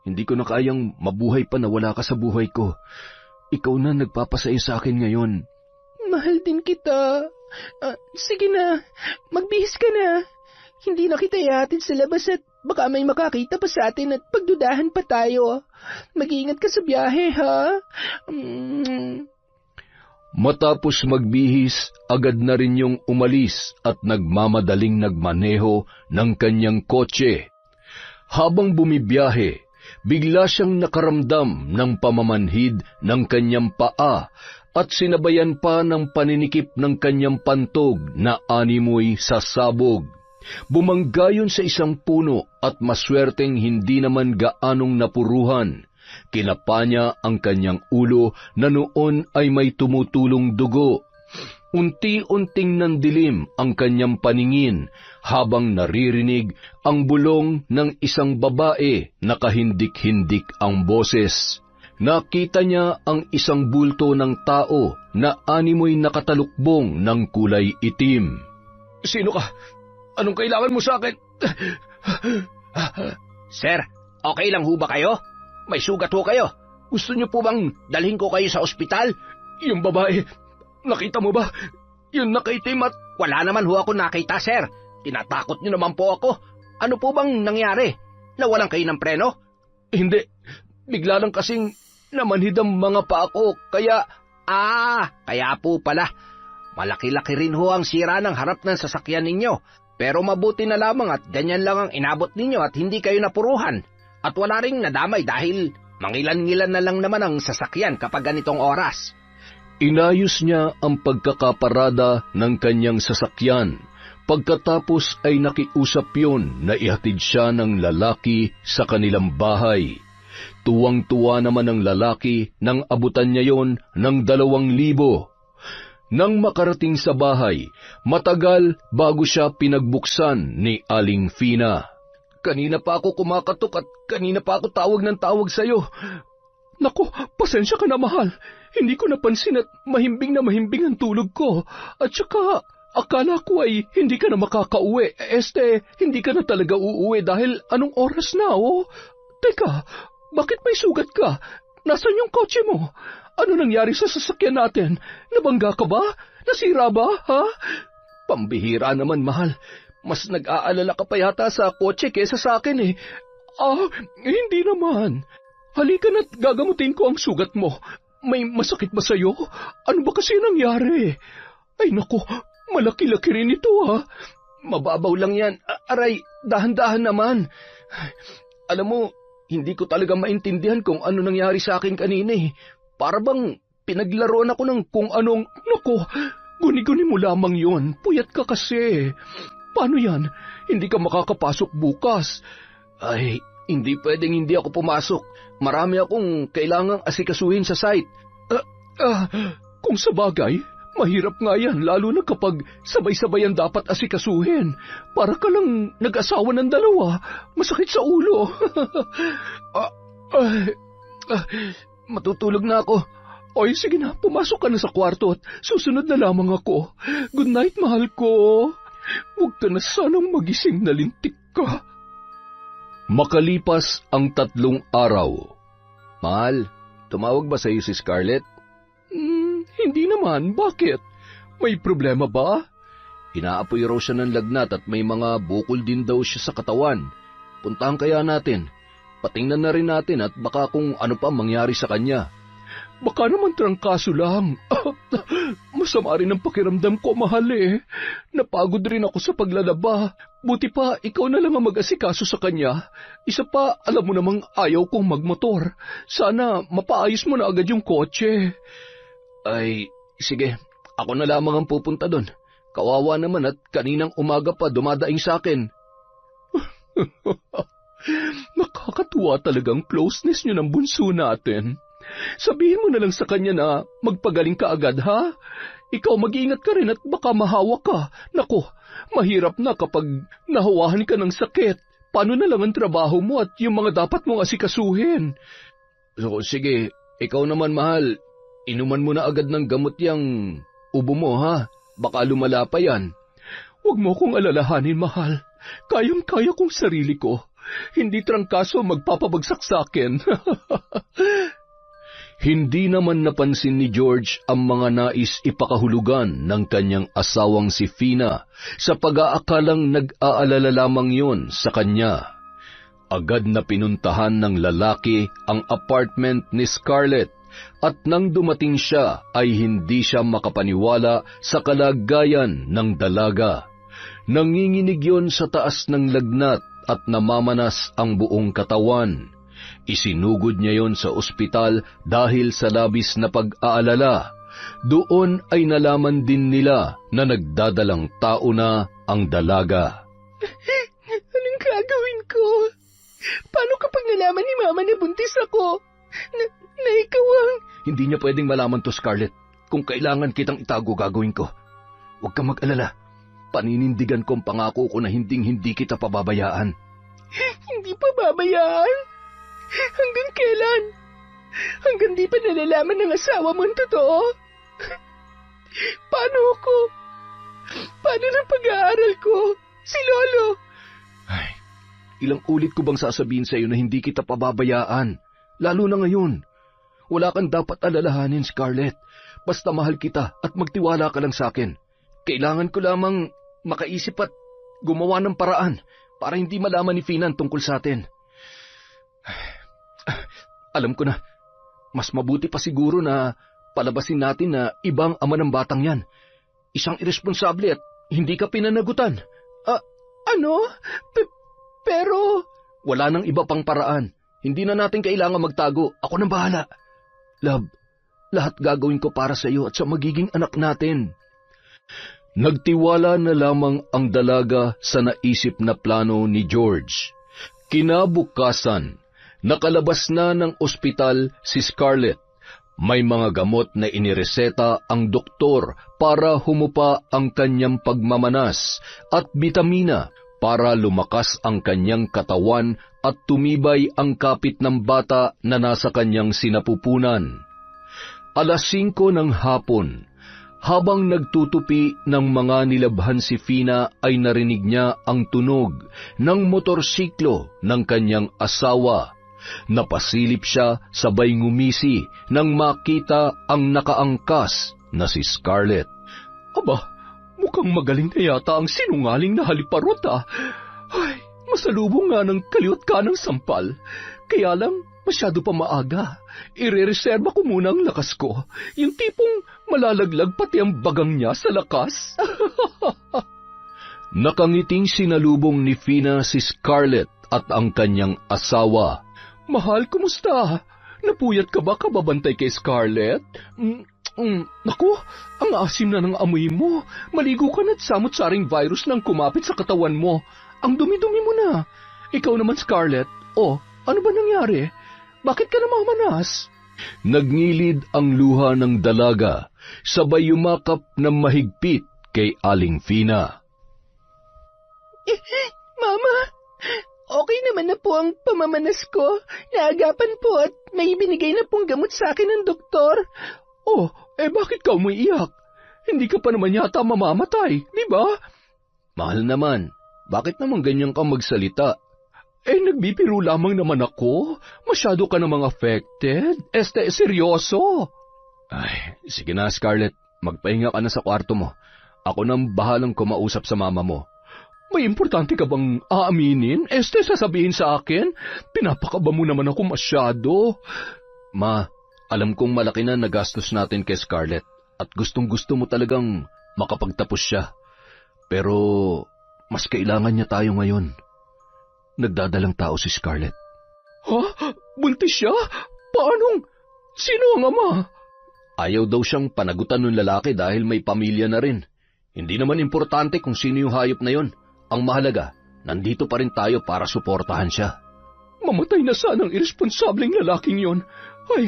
Hindi ko na kayang mabuhay pa na wala ka sa buhay ko. Ikaw na nagpapasaya sa akin ngayon. Mahal din kita. Sige na, magbihis ka na. Hindi na kita ihatid sa labas at baka may makakita pa sa atin at pagdudahan pa tayo. Mag-iingat ka sa biyahe, ha? Matapos magbihis, agad na rin yung umalis at nagmamadaling nagmaneho ng kanyang kotse. Habang bumibiyahe, bigla siyang nakaramdam ng pamamanhid ng kanyang paa at sinabayan pa ng paninikip ng kanyang pantog na animoy sa sabog. Bumangga yun sa isang puno at maswerteng hindi naman gaanong napuruhan. Kinapa niya ang kanyang ulo na noon ay may tumutulong dugo. Unti-unting nandilim ang kanyang paningin habang naririnig ang bulong ng isang babae na kahindik-hindik ang boses. Nakita niya ang isang bulto ng tao na animoy nakatalukbong ng kulay itim. Sino ka? Anong kailangan mo sa akin? Sir, okay lang ho ba kayo? May sugat ho kayo. Gusto niyo po bang dalhin ko kayo sa ospital? Yung babae, nakita mo ba? Yung nakaitim at... Wala naman ho ako nakita, sir. Tinatakot niyo naman po ako. Ano po bang nangyari? Nawalan kayo ng preno? Hindi. Bigla lang kasing namanhid ang mga paa ko, kaya... Kaya po pala. Malaki-laki rin ho ang sira ng harap ng sasakyan ninyo. Pero mabuti na lamang at ganyan lang ang inabot ninyo at hindi kayo napuruhan. At wala ring nadamay dahil mangilan-ngilan na lang naman ang sasakyan kapag ganitong oras. Inayos niya ang pagkakaparada ng kanyang sasakyan. Pagkatapos ay nakiusap yun na ihatid siya ng lalaki sa kanilang bahay. Tuwang-tuwa naman ang lalaki nang abutan niya yon ng 2,000. Nang makarating sa bahay, matagal bago siya pinagbuksan ni Aling Fina. Kanina pa ako kumakatok at kanina pa ako tawag ng tawag sa'yo. Naku, pasensya ka na mahal. Hindi ko napansin at mahimbing ang tulog ko. At saka, akala ko ay hindi ka na makakauwi. Hindi ka na talaga uuwi dahil anong oras na, oh? Teka, bakit may sugat ka? Nasaan yung kotse mo? Ano nangyari sa sasakyan natin? Nabangga ka ba? Nasira ba, ha? Pambihira naman, mahal. Mas nag-aalala ka pa yata sa kotse kesa sa akin, eh. Hindi naman. Halika na't gagamutin ko ang sugat mo. May masakit ba sa'yo? Ano ba kasi nangyari? Ay naku, malaki-laki rin ito, ha? Mababaw lang yan. Aray, dahan-dahan naman. Alam mo, hindi ko talaga maintindihan kung ano nangyari sa akin kanina, eh. Para bang pinaglaruan ako ng kung anong... Naku, guni-guni mo lamang yon. Puyat ka kasi. Paano yan? Hindi ka makakapasok bukas. Ay, hindi pwedeng hindi ako pumasok. Marami akong kailangang asikasuhin sa site. Kung sa bagay, mahirap nga yan, lalo na kapag sabay-sabayan dapat asikasuhin. Para ka lang nag-asawa ng 2. Masakit sa ulo. Matutulog na ako. Oy, sige na, pumasok ka na sa kwarto at susunod na lamang ako. Good night, mahal ko. Huwag ka na sanang magising na lintik ka. Makalipas ang 3 araw. Mahal, tumawag ba sa'yo si Scarlett? Hindi naman, bakit? May problema ba? Inaapoy raw siya ng lagnat at may mga bukol din daw siya sa katawan. Puntahan kaya natin. Patingnan na rin natin at baka kung ano pa mangyari sa kanya. Baka naman trangkaso lang. Masama rin ang pakiramdam ko, mahal eh. Napagod rin ako sa paglalaba. Buti pa, ikaw na lang ang mag-asikaso sa kanya. Isa pa, alam mo namang ayaw kong magmotor. Sana mapaayos mo na agad yung kotse. Ay, sige. Ako na lamang ang pupunta doon. Kawawa naman at kaninang umaga pa dumadaing sa akin. Nakakatuwa talagang closeness niyo ng bunso natin. Sabihin mo na lang sa kanya na magpagaling ka agad, ha? Ikaw mag-iingat ka rin at baka mahawa ka. Nako, mahirap na kapag nahawahan ka ng sakit. Paano na lang ang trabaho mo at yung mga dapat mong asikasuhin? So, sige, ikaw naman mahal. Inuman mo na agad ng gamot yang ubo mo, ha? Baka lumala pa yan. Huwag mo kong alalahanin, mahal. Kayang-kaya kong sarili ko. Hindi trangkaso magpapabagsak sa akin. Hindi naman napansin ni George ang mga nais ipakahulugan ng kanyang asawang si Fina sa pag-aakalang nag-aalala lamang yon sa kanya. Agad na pinuntahan ng lalaki ang apartment ni Scarlett at nang dumating siya ay hindi siya makapaniwala sa kalagayan ng dalaga. Nanginginig yon sa taas ng lagnat at namamanas ang buong katawan. Isinugod niya yon sa ospital dahil sa labis na pag-aalala. Doon ay nalaman din nila na nagdadalang tao na ang dalaga. Anong gagawin ko? Paano kapag nalaman ni Mama na buntis ako? Na ikaw ang... Hindi niya pwedeng malaman to, Scarlett. Kung kailangan kitang itago, gagawin ko. Huwag kang mag-alala. Paninindigan ko ang pangako ko na hinding-hindi kita pababayaan. Hindi pa babayaan? Hanggang kailan? Hanggang di pa nalalaman ng asawa mo ang totoo? Paano ako? Paano na pag-aaral ko? Si Lolo? Ay, ilang ulit ko bang sasabihin sa iyo na hindi kita pababayaan? Lalo na ngayon. Wala kang dapat alalahanin, Scarlett. Basta mahal kita at magtiwala ka lang sa akin. Kailangan ko lamang makaisip at gumawa ng paraan para hindi malaman ni Fina tungkol sa atin. Alam ko na, mas mabuti pa siguro na palabasin natin na ibang ama ng batang yan. Isang irresponsable at hindi ka pinanagutan. Ano? Pero... Wala nang iba pang paraan. Hindi na natin kailangan magtago. Ako nang bahala. Love, lahat gagawin ko para sa iyo at sa magiging anak natin. Nagtiwala na lamang ang dalaga sa naisip na plano ni George. Kinabukasan, nakalabas na ng ospital si Scarlett. May mga gamot na inireseta ang doktor para humupa ang kanyang pagmamanas at bitamina para lumakas ang kanyang katawan at tumibay ang kapit ng bata na nasa kanyang sinapupunan. 5:00 ng hapon, habang nagtutupi ng mga nilabhan si Fina ay narinig niya ang tunog ng motorsiklo ng kanyang asawa. Napasilip siya sabay ngumisi nang makita ang nakaangkas na si Scarlett. Aba, mukhang magaling na yata ang sinungaling na haliparot ah. Ay, masalubong nga ng kaliwat ka ng sampal. Kaya lang, masyado pa maaga. Irereserba ko muna ang lakas ko. Yung tipong malalaglag pati ang bagang niya sa lakas. Nakangiting sinalubong ni Fina si Scarlett at ang kanyang asawa. Mahal, kumusta? Napuyat ka ba kababantay kay Scarlett? Naku, ang asim na ng amoy mo. Maligo ka na't samot-saring virus nang kumapit sa katawan mo. Ang dumi-dumi mo na. Ikaw naman, Scarlett. Oh, ano ba nangyari? Bakit ka namamanas? Nagngilid ang luha ng dalaga, sabay yumakap ng mahigpit kay Aling Fina. Mama, okay naman na po ang pamamanas ko. Naagapan po at may binigay na pong gamot sa akin ng doktor. Oh, bakit ka umiiyak? Hindi ka pa naman yata mamamatay, di ba? Mahal naman, bakit naman ganyan ka magsalita? Nagbibiro lamang naman ako. Masyado ka namang affected. Seryoso. Ay, sige na Scarlett, magpahinga ka na sa kwarto mo. Ako nang bahalang kumausap sa mama mo. May importante ka bang aaminin? Sasabihin sa akin? Pinapakaba mo naman ako masyado. Ma, alam kong malaki na nagastos natin kay Scarlett at gustong-gusto mo talagang makapagtapos siya. Pero mas kailangan niya tayo ngayon. Nagdadalang tao si Scarlett. Ha? Buntis siya? Paanong? Sino ang ama? Ayaw daw siyang panagutan ng lalaki dahil may pamilya na rin. Hindi naman importante kung sino yung hayop na yon. Ang mahalaga, nandito pa rin tayo para suportahan siya. Mamatay na sana ang irresponsableng lalaking yon. Ay,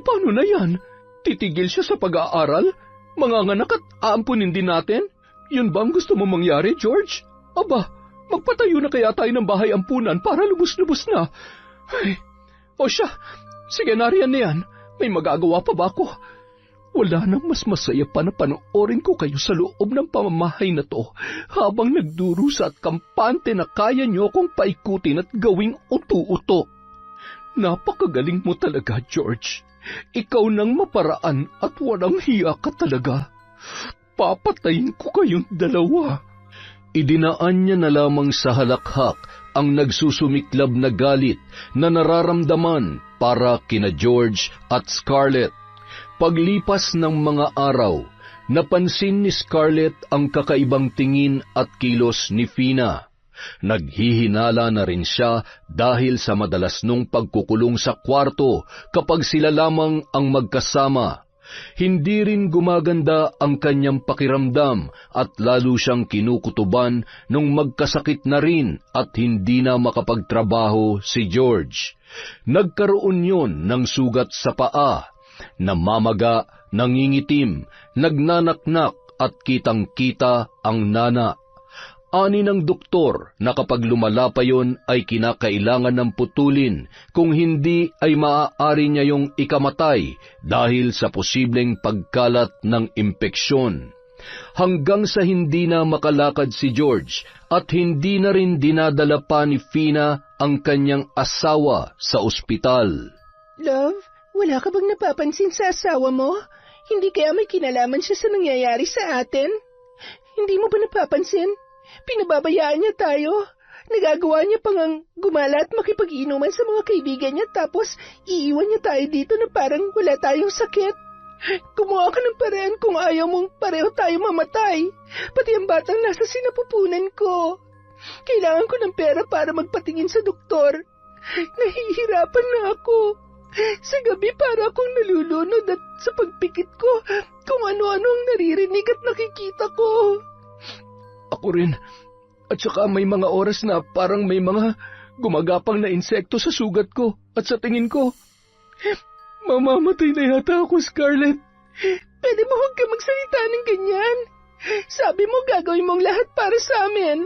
paano na yan? Titigil siya sa pag-aaral? Manganganak at aampunin din natin? Yun ba ang gusto mo mangyari, George? Aba, magpatayo na kaya tayo ng bahay ampunan para lubos-lubos na. Ay, o siya, sige nariyan na yan. May magagawa pa ba ako? Wala nang mas masaya pa na panoorin ko kayo sa loob ng pamamahay na to habang nagdurusa at kampante na kaya niyo akong paikutin at gawing uto-uto. Napakagaling mo talaga, George. Ikaw nang maparaan at walang hiya ka talaga. Papatayin ko kayong dalawa. Idinaan niya na lamang sa halakhak ang nagsusumiklab na galit na nararamdaman para kina George at Scarlett. Paglipas ng mga araw, napansin ni Scarlett ang kakaibang tingin at kilos ni Fina. Naghihinala na rin siya dahil sa madalas nung pagkukulong sa kwarto kapag sila lamang ang magkasama. Hindi rin gumaganda ang kanyang pakiramdam at lalo siyang kinukutuban nung magkasakit na rin at hindi na makapagtrabaho si George. Nagkaroon yon ng sugat sa paa, namamaga, nangingitim, nagnanaknak at kitang-kita ang nana. Ani ng doktor na kapag lumala pa yon ay kinakailangan ng putulin, kung hindi ay maaari niya yung ikamatay dahil sa posibleng pagkalat ng impeksyon. Hanggang sa hindi na makalakad si George at hindi na rin dinadala pa ni Fina ang kanyang asawa sa ospital. Love, wala ka bang napapansin sa asawa mo? Hindi kaya may kinalaman siya sa nangyayari sa atin? Hindi mo ba napapansin? Pinababayaan niya tayo. Nagagawa niya pang ang gumala at makipag-inuman sa mga kaibigan niya tapos iiwan niya tayo dito na parang wala tayong sakit. Gumawa ka ng paraan kung ayaw mong pareho tayo mamatay. Pati ang batang nasa sinapupunan ko. Kailangan ko ng pera para magpatingin sa doktor. Nahihirapan na ako. Sa gabi para akong nalulunod at sa pagpikit ko kung ano-ano ang naririnig at nakikita ko. Ako rin. At saka may mga oras na parang may mga gumagapang na insekto sa sugat ko at sa tingin ko. Mamamatay na yata ako, Scarlett. Pwede mo huwag ka magsalita ng ganyan. Sabi mo gagawin mong lahat para sa amin.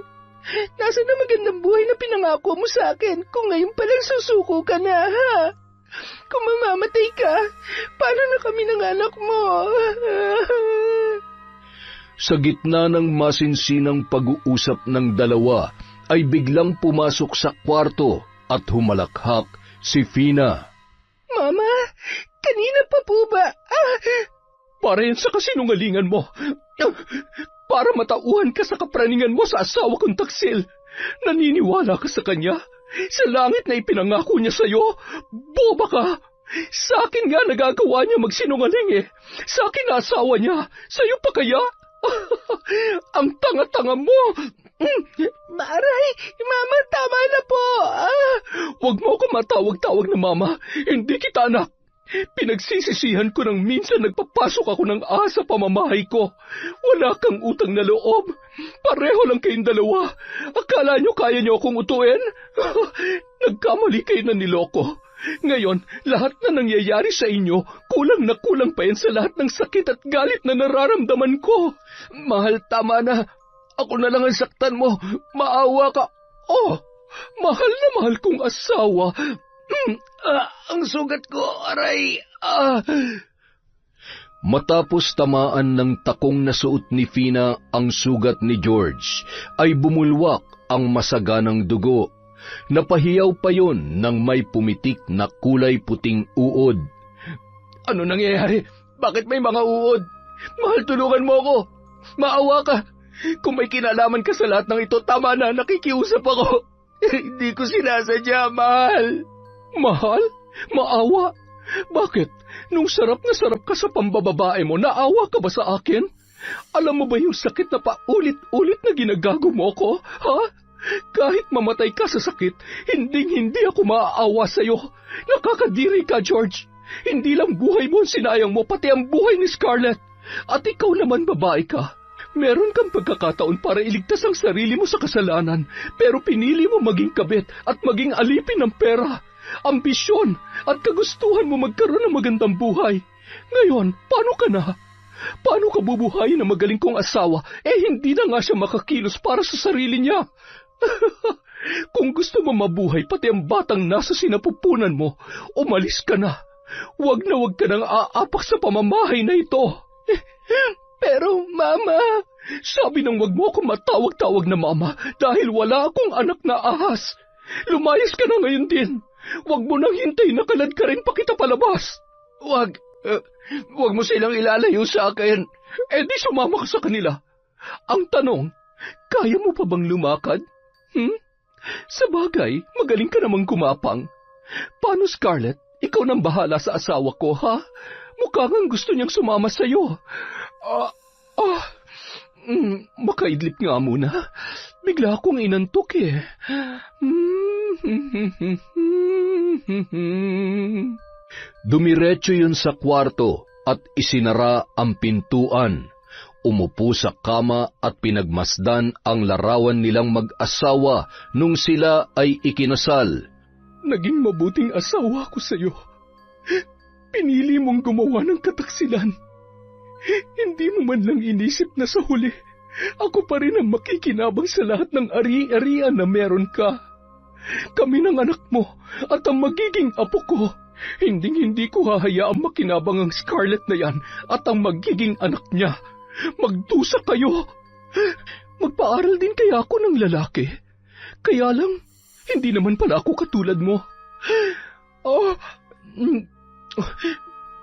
Nasaan na magandang buhay na pinangako mo sa akin kung ngayon palang susuko ka na, ha? Kung mamamatay ka, paano na kami ng anak mo? Sa gitna ng masinsinang pag-uusap ng dalawa, ay biglang pumasok sa kwarto at humalakhak si Fina. Mama, kanina pa po ba? Para yan sa kasinungalingan mo. Para matauhan ka sa kapraningan mo sa asawa kong taksil. Naniniwala ka sa kanya? Sa langit na ipinangako niya sa'yo? Boba ka! Sa akin nga nagagawa niya magsinungaling eh. Sa akin na asawa niya. Sa'yo pa kaya? Ang tanga-tanga mo! Maray, Mama, tama na po! Huwag mo ako matawag-tawag na Mama. Hindi kita anak. Pinagsisisihan ko nang minsan nagpapasok ako ng sa pamamahay ko. Wala kang utang na loob. Pareho lang kayong dalawa. Akala nyo kaya nyo akong utuin? Nagkamali kayo na niloko. Ngayon, lahat na nangyayari sa inyo, kulang na kulang pa yan sa lahat ng sakit at galit na nararamdaman ko. Mahal, tama na. Ako na lang ang saktan mo. Maawa ka. Oh, mahal na mahal kong asawa. Ang sugat ko, aray. Matapos tamaan ng takong na suot ni Fina ang sugat ni George, ay bumulwak ang masaganang dugo. Napahiyaw pa yon nang may pumitik na kulay puting uod. Ano nangyayari? Bakit may mga uod? Mahal, tulungan mo ako. Maawa ka. Kung may kinalaman ka sa lahat ng ito, tama na, nakikiusap ako. Hindi ko sinasadya, mahal. Mahal? Maawa? Bakit? Nung sarap na sarap ka sa pambababae mo, naawa ka ba sa akin? Alam mo ba yung sakit na paulit-ulit na ginagago mo ko? Ha? Kahit mamatay ka sa sakit, hindi ako maaawa sa'yo. Nakakadiri ka, George. Hindi lang buhay mo ang sinayang mo, pati ang buhay ni Scarlett. At ikaw naman babae ka. Meron kang pagkakataon para iligtas ang sarili mo sa kasalanan, pero pinili mo maging kabit at maging alipin ng pera, ambisyon at kagustuhan mo magkaroon ng magandang buhay. Ngayon, paano ka na? Paano ka bubuhayin ng magaling kong asawa, hindi na nga siya makakilos para sa sarili niya? Kung gusto mo mabuhay pati ang batang nasa sinapupunan mo, umalis ka na. Huwag ka nang aapak sa pamamahay na ito. Pero, Mama, sabi nang wag mo akong matawag-tawag na Mama dahil wala akong anak na ahas. Lumayas ka na ngayon din. Huwag mo nang hintay na kalad ka rin pa kita palabas. Huwag mo silang ilalayo sa akin. Di sumama ka sa kanila. Ang tanong, kaya mo pa bang lumakad? Sa bagay, magaling ka namang gumapang. Paano, Scarlett? Ikaw nang bahala sa asawa ko, ha? Mukha ngang gusto niyang sumama sa'yo. Makaidlip nga muna. Bigla akong inantok eh. Dumiretso yun sa kwarto at isinara ang pintuan. Umupo sa kama at pinagmasdan ang larawan nilang mag-asawa nung sila ay ikinasal. Naging mabuting asawa ko sa'yo. Pinili mong gumawa ng kataksilan. Hindi mo man lang inisip na sa huli, ako pa rin ang makikinabang sa lahat ng ari-arian na meron ka. Kami ng anak mo at ang magiging apo ko. Hindi ko hahayaang makinabang ang Scarlett na yan at ang magiging anak niya. Magdusa kayo. Magpaaral din kaya ako ng lalaki. Kaya lang, hindi naman pala ako katulad mo.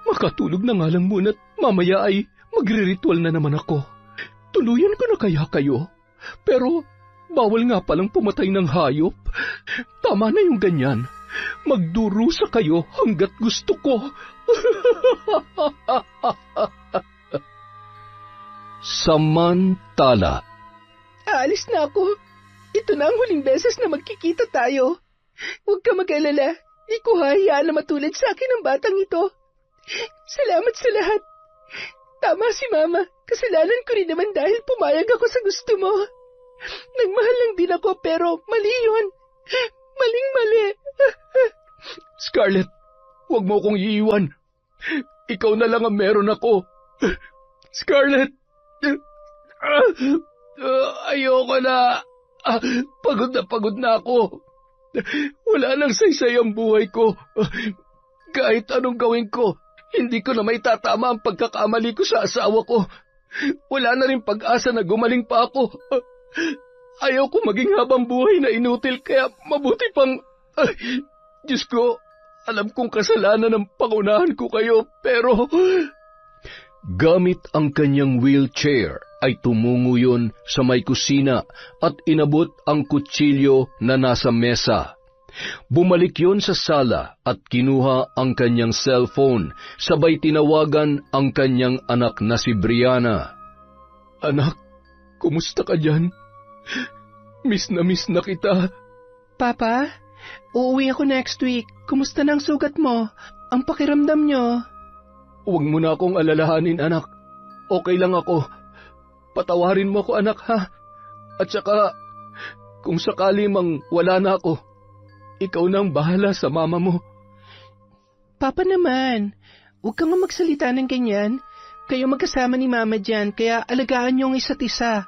Makatulog na nga lang muna at mamaya ay magre-ritual na naman ako. Tuluyan ko na kaya kayo? Pero bawal nga palang pumatay ng hayop. Tama na yung ganyan. Magdurusa kayo hanggat gusto ko. Samantala, Aalis na ako. Ito na ang huling beses na magkikita tayo. Huwag ka mag-alala. Di ko hahayaan na matulad sa akin ang batang ito. Salamat sa lahat. Tama si Mama. Kasalanan ko rin naman dahil pumayag ako sa gusto mo. Nagmahal lang din ako pero mali yun. Maling-mali. Scarlett, huwag mo akong iiwan. Ikaw na lang ang meron ako. Scarlett! Ayoko na. Pagod na ako. Wala nang saysay ang buhay ko. Kahit anong gawin ko, hindi ko na may tatama ang pagkakamali ko sa asawa ko. Wala na rin pag-asa na gumaling pa ako. Ayaw ko maging habang buhay na inutil, kaya mabuti pang... Diyos ko, alam kong kasalanan ng pangunahan ko kayo, pero... gamit ang kanyang wheelchair ay tumungo yun sa may kusina at inabot ang kutsilyo na nasa mesa. Bumalik yun sa sala at kinuha ang kanyang cellphone, sabay tinawagan ang kanyang anak na si Brianna. Anak, kumusta ka dyan? Miss na kita. Papa, uuwi ako next week. Kumusta na ang sugat mo? Ang pakiramdam nyo? Huwag mo na akong alalahanin, anak. Okay lang ako. Patawarin mo ako, anak, ha? At saka, kung sakali mang wala na ako, ikaw nang bahala sa mama mo. Papa naman, huwag kang magsalita ng ganyan. Kayo magkasama ni Mama dyan, kaya alagaan niyo ang isa't isa.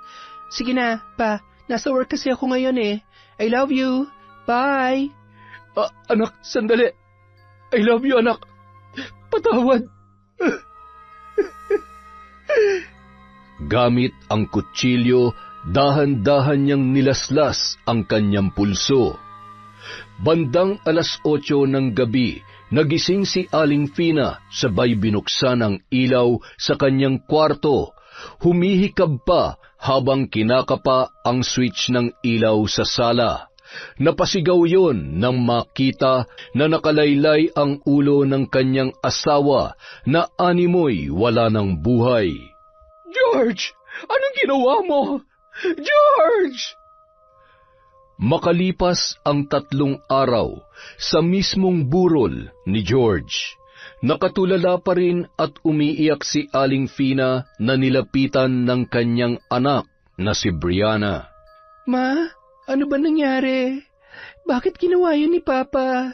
Sige na, Pa. Nasa work kasi ako ngayon eh. I love you. Bye. Anak, sandali. I love you, anak. Patawad. Gamit ang kutsilyo, dahan-dahan niyang nilaslas ang kanyang pulso. Bandang 8:00 ng gabi, nagising si Aling Fina sabay binuksan ang ilaw sa kanyang kwarto. Humihikab pa habang kinakapa ang switch ng ilaw sa sala. Napasigaw yon nang makita na nakalaylay ang ulo ng kanyang asawa na animoy wala ng buhay. George! Anong ginawa mo? George! Makalipas ang 3 araw, sa mismong burol ni George, nakatulala pa rin at umiiyak si Aling Fina na nilapitan ng kanyang anak na si Brianna. Ma, ano ba nangyari? Bakit ginawa yun ni Papa?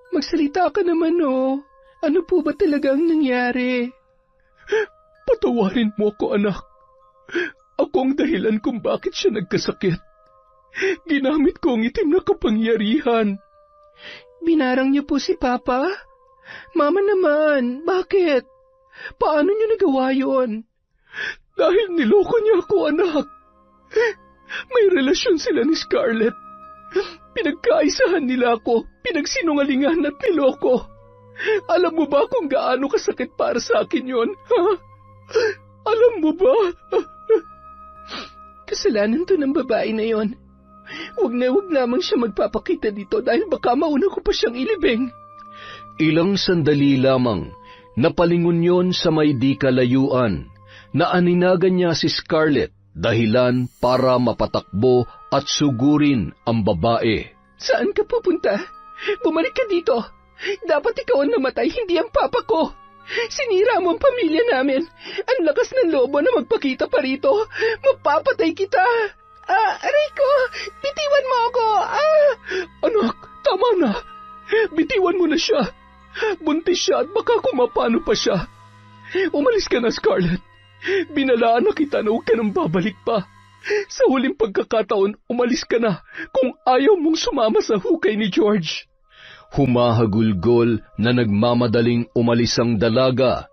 Magsalita ka naman, oh. Ano po ba talagang nangyari? Patawarin mo ako, anak. Ako ang dahilan kung bakit siya nagkasakit. Ginamit ko ang itim na kapangyarihan. Binarang niyo po si Papa? Mama naman, bakit? Paano niyo nagawa yun? Dahil niloko niya ako, anak. May relasyon sila ni Scarlett. Pinagkaisahan nila ako, pinagsinungalingan at niloko. Alam mo ba kung gaano kasakit para sa akin yun? Ha? Alam mo ba? Kasalanan to ng babae na yon. Huwag lamang siya magpapakita dito dahil baka mauna ko pa siyang ilibing. Ilang sandali lamang, napalingon yon sa may di kalayuan, na aninagan niya si Scarlett dahilan para mapatakbo at sugurin ang babae. Saan ka pupunta? Bumalik ka dito. Dapat ikaw ang namatay, hindi ang papa ko. Sinira mo ang pamilya namin. Ang lakas ng lobo na magpakita pa rito. Mapapatay kita. Aray ko, bitiwan mo ako. Anak, tama na. Bitiwan mo na siya. Buntis siya at baka kumapano pa siya. Umalis ka na, Scarlett. Binalaan na kita na huwag ka nang babalik pa. Sa huling pagkakataon, umalis ka na kung ayaw mong sumama sa hukay ni George. Humahagulgol na nagmamadaling umalis ang dalaga.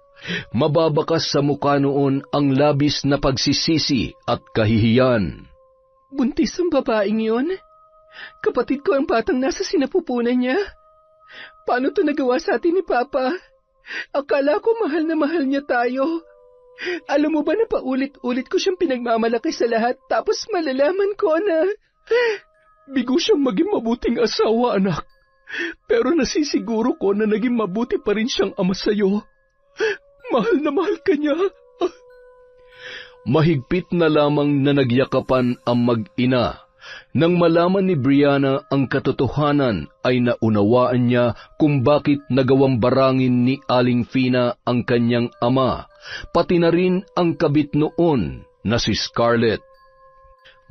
Mababakas sa mukha noon ang labis na pagsisisi at kahihiyan. Buntis ang babaeng yun? Kapatid ko ang batang nasa sinapupunan niya? Paano to nagawa sa atin ni Papa? Akala ko mahal na mahal niya tayo. Alam mo ba na paulit-ulit ko siyang pinagmamalaki sa lahat tapos malalaman ko na... Bigo siyang maging mabuting asawa, anak. Pero nasisiguro ko na naging mabuti pa rin siyang ama sa'yo. Mahal na mahal ka niya. Mahigpit na lamang na nagyakapan ang mag-ina. Nang malaman ni Brianna ang katotohanan ay naunawaan niya kung bakit nagawang barangin ni Aling Fina ang kanyang ama, pati na rin ang kabit noon na si Scarlett.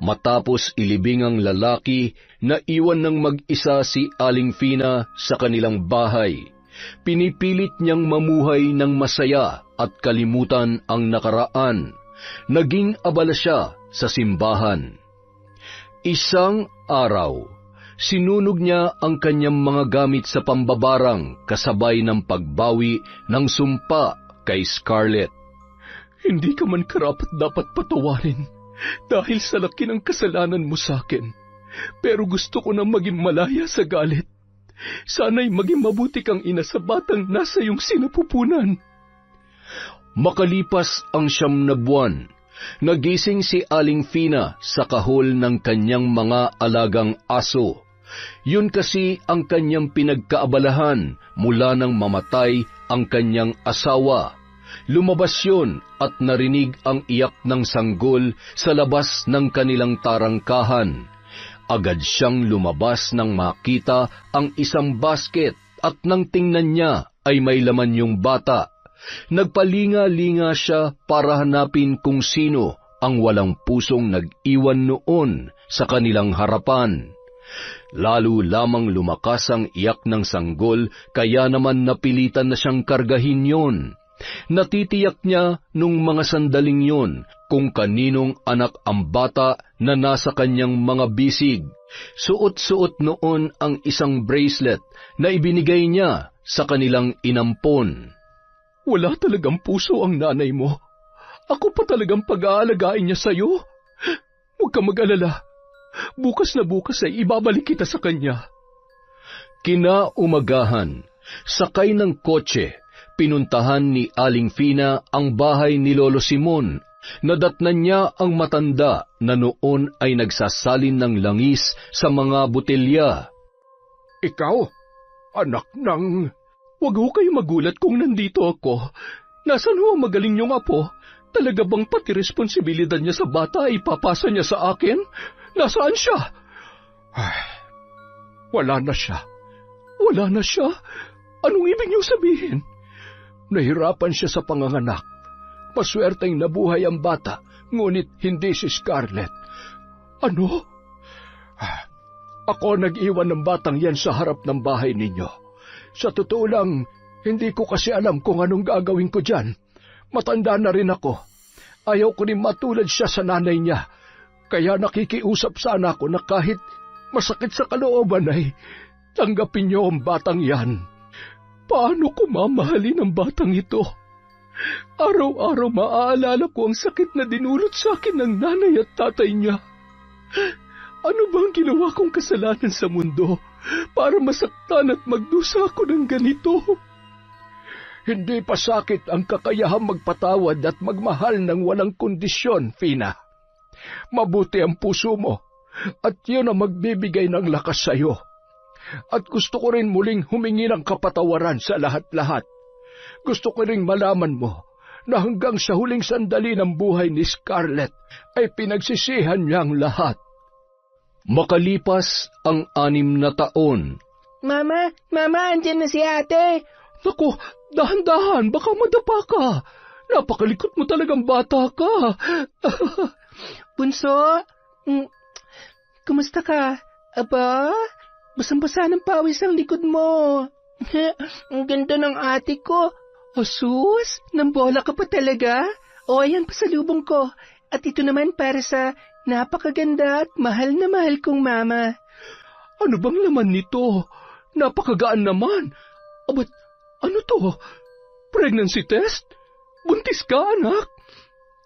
Matapos ilibing ang lalaki, naiwan ng mag-isa si Aling Fina sa kanilang bahay. Pinipilit niyang mamuhay ng masaya at kalimutan ang nakaraan. Naging abala siya sa simbahan. Isang araw, sinunog niya ang kanyang mga gamit sa pambabarang kasabay ng pagbawi ng sumpa kay Scarlett. Hindi ka man karapat dapat patawarin dahil sa laki ng kasalanan mo sa akin. Pero gusto ko nang maging malaya sa galit. Sana'y maging mabuti kang ina sa batang nasa iyong sinapupunan. Makalipas ang 9 na buwan, nagising si Aling Fina sa kahol ng kanyang mga alagang aso. Yun kasi ang kanyang pinagkaabalahan mula nang mamatay ang kanyang asawa. Lumabas yun at narinig ang iyak ng sanggol sa labas ng kanilang tarangkahan. Agad siyang lumabas nang makita ang isang basket at nang tingnan niya ay may laman yung bata. Nagpalinga-linga siya para hanapin kung sino ang walang pusong nag-iwan noon sa kanilang harapan. Lalo lamang lumakas ang iyak ng sanggol kaya naman napilitan na siyang kargahin yon. Natitiyak niya nung mga sandaling yon kung kaninong anak ang bata na nasa kanyang mga bisig. Suot-suot noon ang isang bracelet na ibinigay niya sa kanilang inampon. Wala talagang puso ang nanay mo. Ako pa talagang pag-aalagaan niya sa'yo. Huwag ka mag-alala. Bukas na bukas ay ibabalik kita sa kanya. Kinaumagahan, sakay ng kotse, pinuntahan ni Aling Fina ang bahay ni Lolo Simon. Nadatnan niya ang matanda na noon ay nagsasalin ng langis sa mga botelya. Ikaw, anak ng... Huwag ho kayo magulat kung nandito ako. Nasaan ho ang magaling niyong apo? Talaga bang pati responsibilidad niya sa bata ay ipapasa niya sa akin? Nasaan siya? Wala na siya. Wala na siya? Anong ibig niyong sabihin? Nahirapan siya sa panganganak. Maswerteng nabuhay ang bata, ngunit hindi si Scarlett. Ano? Ako nag-iwan ng batang yan sa harap ng bahay ninyo. Sa totoo lang, hindi ko kasi alam kung anong gagawin ko dyan. Matanda na rin ako. Ayaw ko rin matulad siya sa nanay niya. Kaya nakikiusap sana ako na kahit masakit sa kalooban ay tanggapin niyo ang batang yan. Paano ko mamahalin ang batang ito? Araw-araw maaalala ko ang sakit na dinulot sa akin ng nanay at tatay niya. Ano bang ginawa kong kasalanan sa mundo para masaktan at magdusa ako ng ganito? Hindi pa sakit ang kakayahang magpatawad at magmahal ng walang kondisyon, Fina. Mabuti ang puso mo at yun ang magbibigay ng lakas sa iyo. At gusto ko rin muling humingi ng kapatawaran sa lahat-lahat. Gusto ko rin malaman mo na hanggang sa huling sandali ng buhay ni Scarlett ay pinagsisihan niya ang lahat. Makalipas ang 6 na taon. Mama, andyan na si ate. Naku, dahan-dahan, baka madapa ka. Napakalikot mo talagang bata ka. Bunso, kumusta ka? Aba, basang-basa ng pawis ang likod mo. Ang ganda ng ate ko. Asus, nambola ka pa talaga? O, ayan pasalubong ko. At ito naman para sa napakaganda at mahal na mahal kong mama. Ano bang laman nito? Napakagaan naman. Abat, ano to? Pregnancy test? Buntis ka, anak?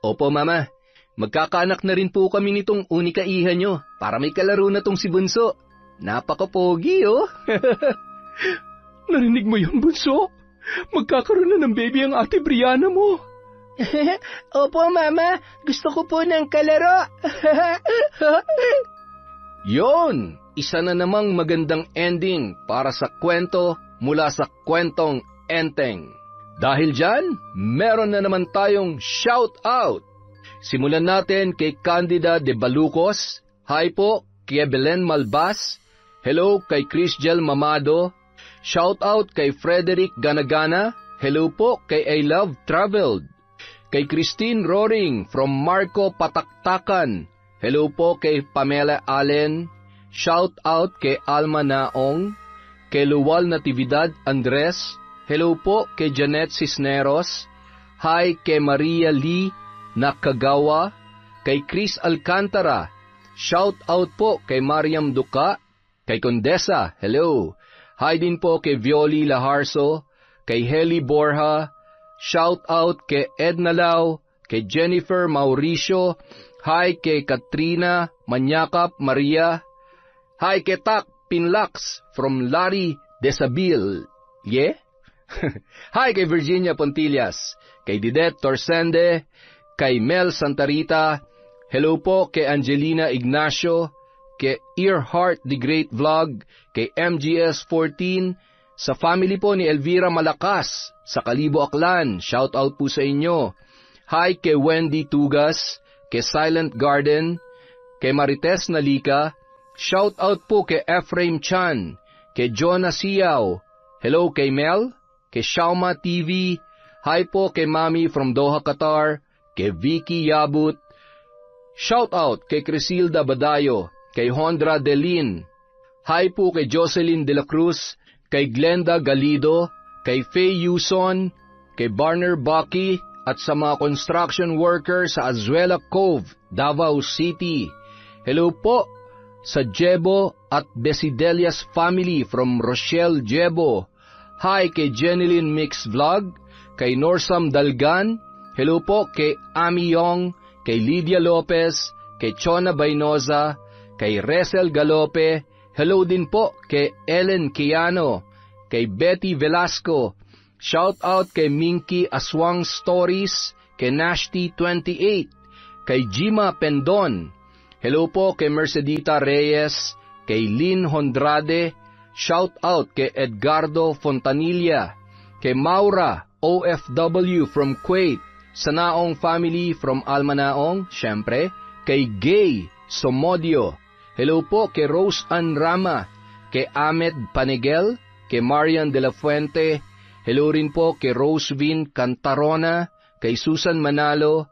Opo, Mama. Magkakaanak na rin po kami nitong unika iha nyo para may kalaro na tong si Bunso. Napaka-pogi, oh. Narinig mo yun, Bunso? Magkakaroon na ng baby ang ate Brianna mo. Opo, Mama. Gusto ko po ng kalaro. Yon! Isa na namang magandang ending para sa kwento mula sa kwentong Enteng. Dahil dyan, meron na naman tayong shout out. Simulan natin kay Candida de Balucos. Hi po, kay Belen Malbas. Hello kay Chrisgel Mamado. Shout out kay Frederick Ganagana. Hello po kay I Love Traveled. Kay Christine Roring from Marco Pataktakan. Hello po kay Pamela Allen. Shout out kay Alma Naong. Kay Luwal Natividad Andres. Hello po kay Janet Cisneros. Hi kay Maria Lee Nakagawa. Kay Chris Alcantara. Shout out po kay Mariam Duca. Kay Condesa. Hello. Hi din po kay Violi Laharso. Kay Heli Borja. Shout out kay Edna Lau, kay Jennifer Mauricio, hi kay Katrina Manyakap Maria, hi kay Tak Pinlax from Larry Desabil, yeah? Hi kay Virginia Pontillas, kay Didet Torsende, kay Mel Santarita, hello po kay Angelina Ignacio, kay Earhart The Great Vlog, kay MGS 14, sa family po ni Elvira Malakas, sa Kalibo Aklan, shout out po sa inyo. Hi kay Wendy Tugas, kay Silent Garden, kay Marites Nalika, shout out po kay Ephraim Chan, kay Jonah Siaw, hello kay Mel, kay Shauma TV, hi po kay Mami from Doha, Qatar, kay Vicky Yabut, shout out kay Crisilda Badayo, kay Hondra Delin, hi po kay Jocelyn De La Cruz, kay Glenda Galido, kay Faye Yuson, kay Barner Baki, at sa mga construction worker sa Azuela Cove, Davao City. Hello po sa Jebo at Besidelias family from Rochelle, Jebo. Hi kay Jenilyn Mix Vlog, kay Norsam Dalgan, hello po kay Ami Yong, kay Lydia Lopez, kay Chona Bainoza, kay Resel Galope, hello din po kay Ellen Kiano, kay Betty Velasco, shout out kay Minky Aswang Stories, kay Nashty28, kay Jima Pendon, hello po kay Mercedita Reyes, kay Lynn Hondrade, shout out kay Edgardo Fontanilla, kay Maura OFW from Kuwait, Sanaong family from Almanaong, syempre, kay Gay Somodio, hello po kay Rose Ann Rama, kay Ahmed Panigel, kay Marian de la Fuente, hello rin po kay Rosevin Cantarona, kay Susan Manalo,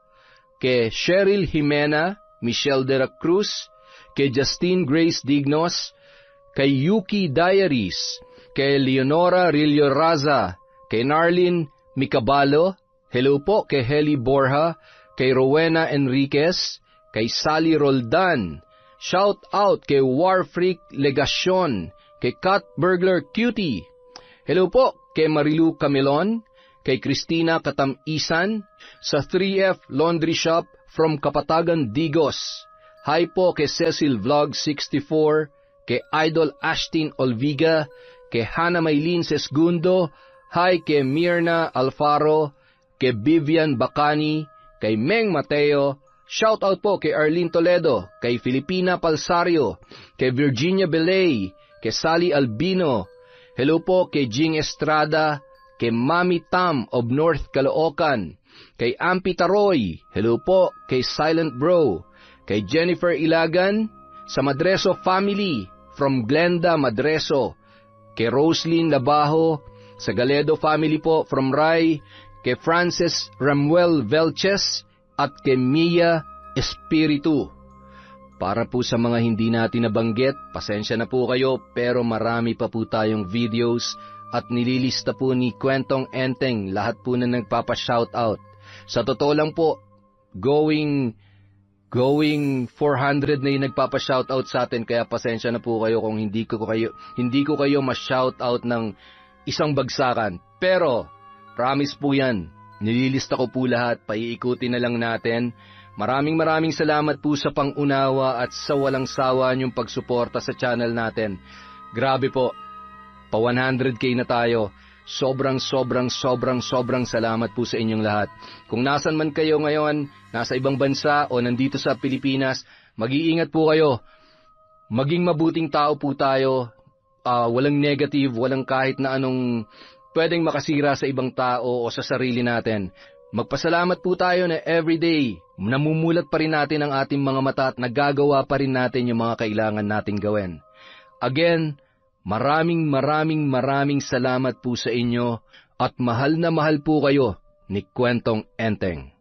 kay Cheryl Jimena, Michelle de la Cruz, kay Justine Grace Dignos, kay Yuki Diaries, kay Leonora Rillo Raza, kay Narlin Micabalo, hello po kay Heli Borja, kay Rowena Enriquez, kay Sally Roldan, shout out kay Warfreak Legacion, kay Cat Burglar Cutie, hello po kay Marilu Camilon, kay Christina Katamisan, sa 3F Laundry Shop from Kapatagan, Digos. Hi po kay Cecil Vlog 64, kay Idol Ashtin Olviga, kay Hannah Maylin Sesgundo, hi kay Mirna Alfaro, kay Vivian Bacani, kay Meng Mateo, shout out po kay Arlene Toledo, kay Filipina Palsario, kay Virginia Belay, kay Sally Albino, hello po kay Jing Estrada, kay Mami Tam of North Caloocan, kay Ampi Taroy, hello po kay Silent Bro, kay Jennifer Ilagan, sa Madreso family from Glenda Madreso, kay Roslyn Labajo, sa Galedo family po from Rai, kay Frances Ramuel Velches, at kay Mia Espiritu. Para po sa mga hindi natin nabanggit, pasensya na po kayo, pero marami pa po tayong videos at nililista po ni Kwentong Enteng lahat po na nagpapa-shoutout. Sa totoo lang po, going 400 na yung nagpapa-shoutout sa atin, kaya pasensya na po kayo kung hindi ko kayo ma-shoutout ng isang bagsakan. Pero promise po yan, nililista ko po lahat, paiikutin na lang natin. Maraming salamat po sa pangunawa at sa walang sawa niyong pagsuporta sa channel natin. Grabe po, pa 100K na tayo. Sobrang salamat po sa inyong lahat. Kung nasan man kayo ngayon, nasa ibang bansa o nandito sa Pilipinas, mag-iingat po kayo. Maging mabuting tao po tayo. Walang negative, walang kahit na anong pwedeng makasira sa ibang tao o sa sarili natin. Magpasalamat po tayo na everyday, namumulat pa rin natin ang ating mga mata at nagagawa pa rin natin yung mga kailangan nating gawin. Again, maraming salamat po sa inyo at mahal na mahal po kayo ni Kwentong Enteng.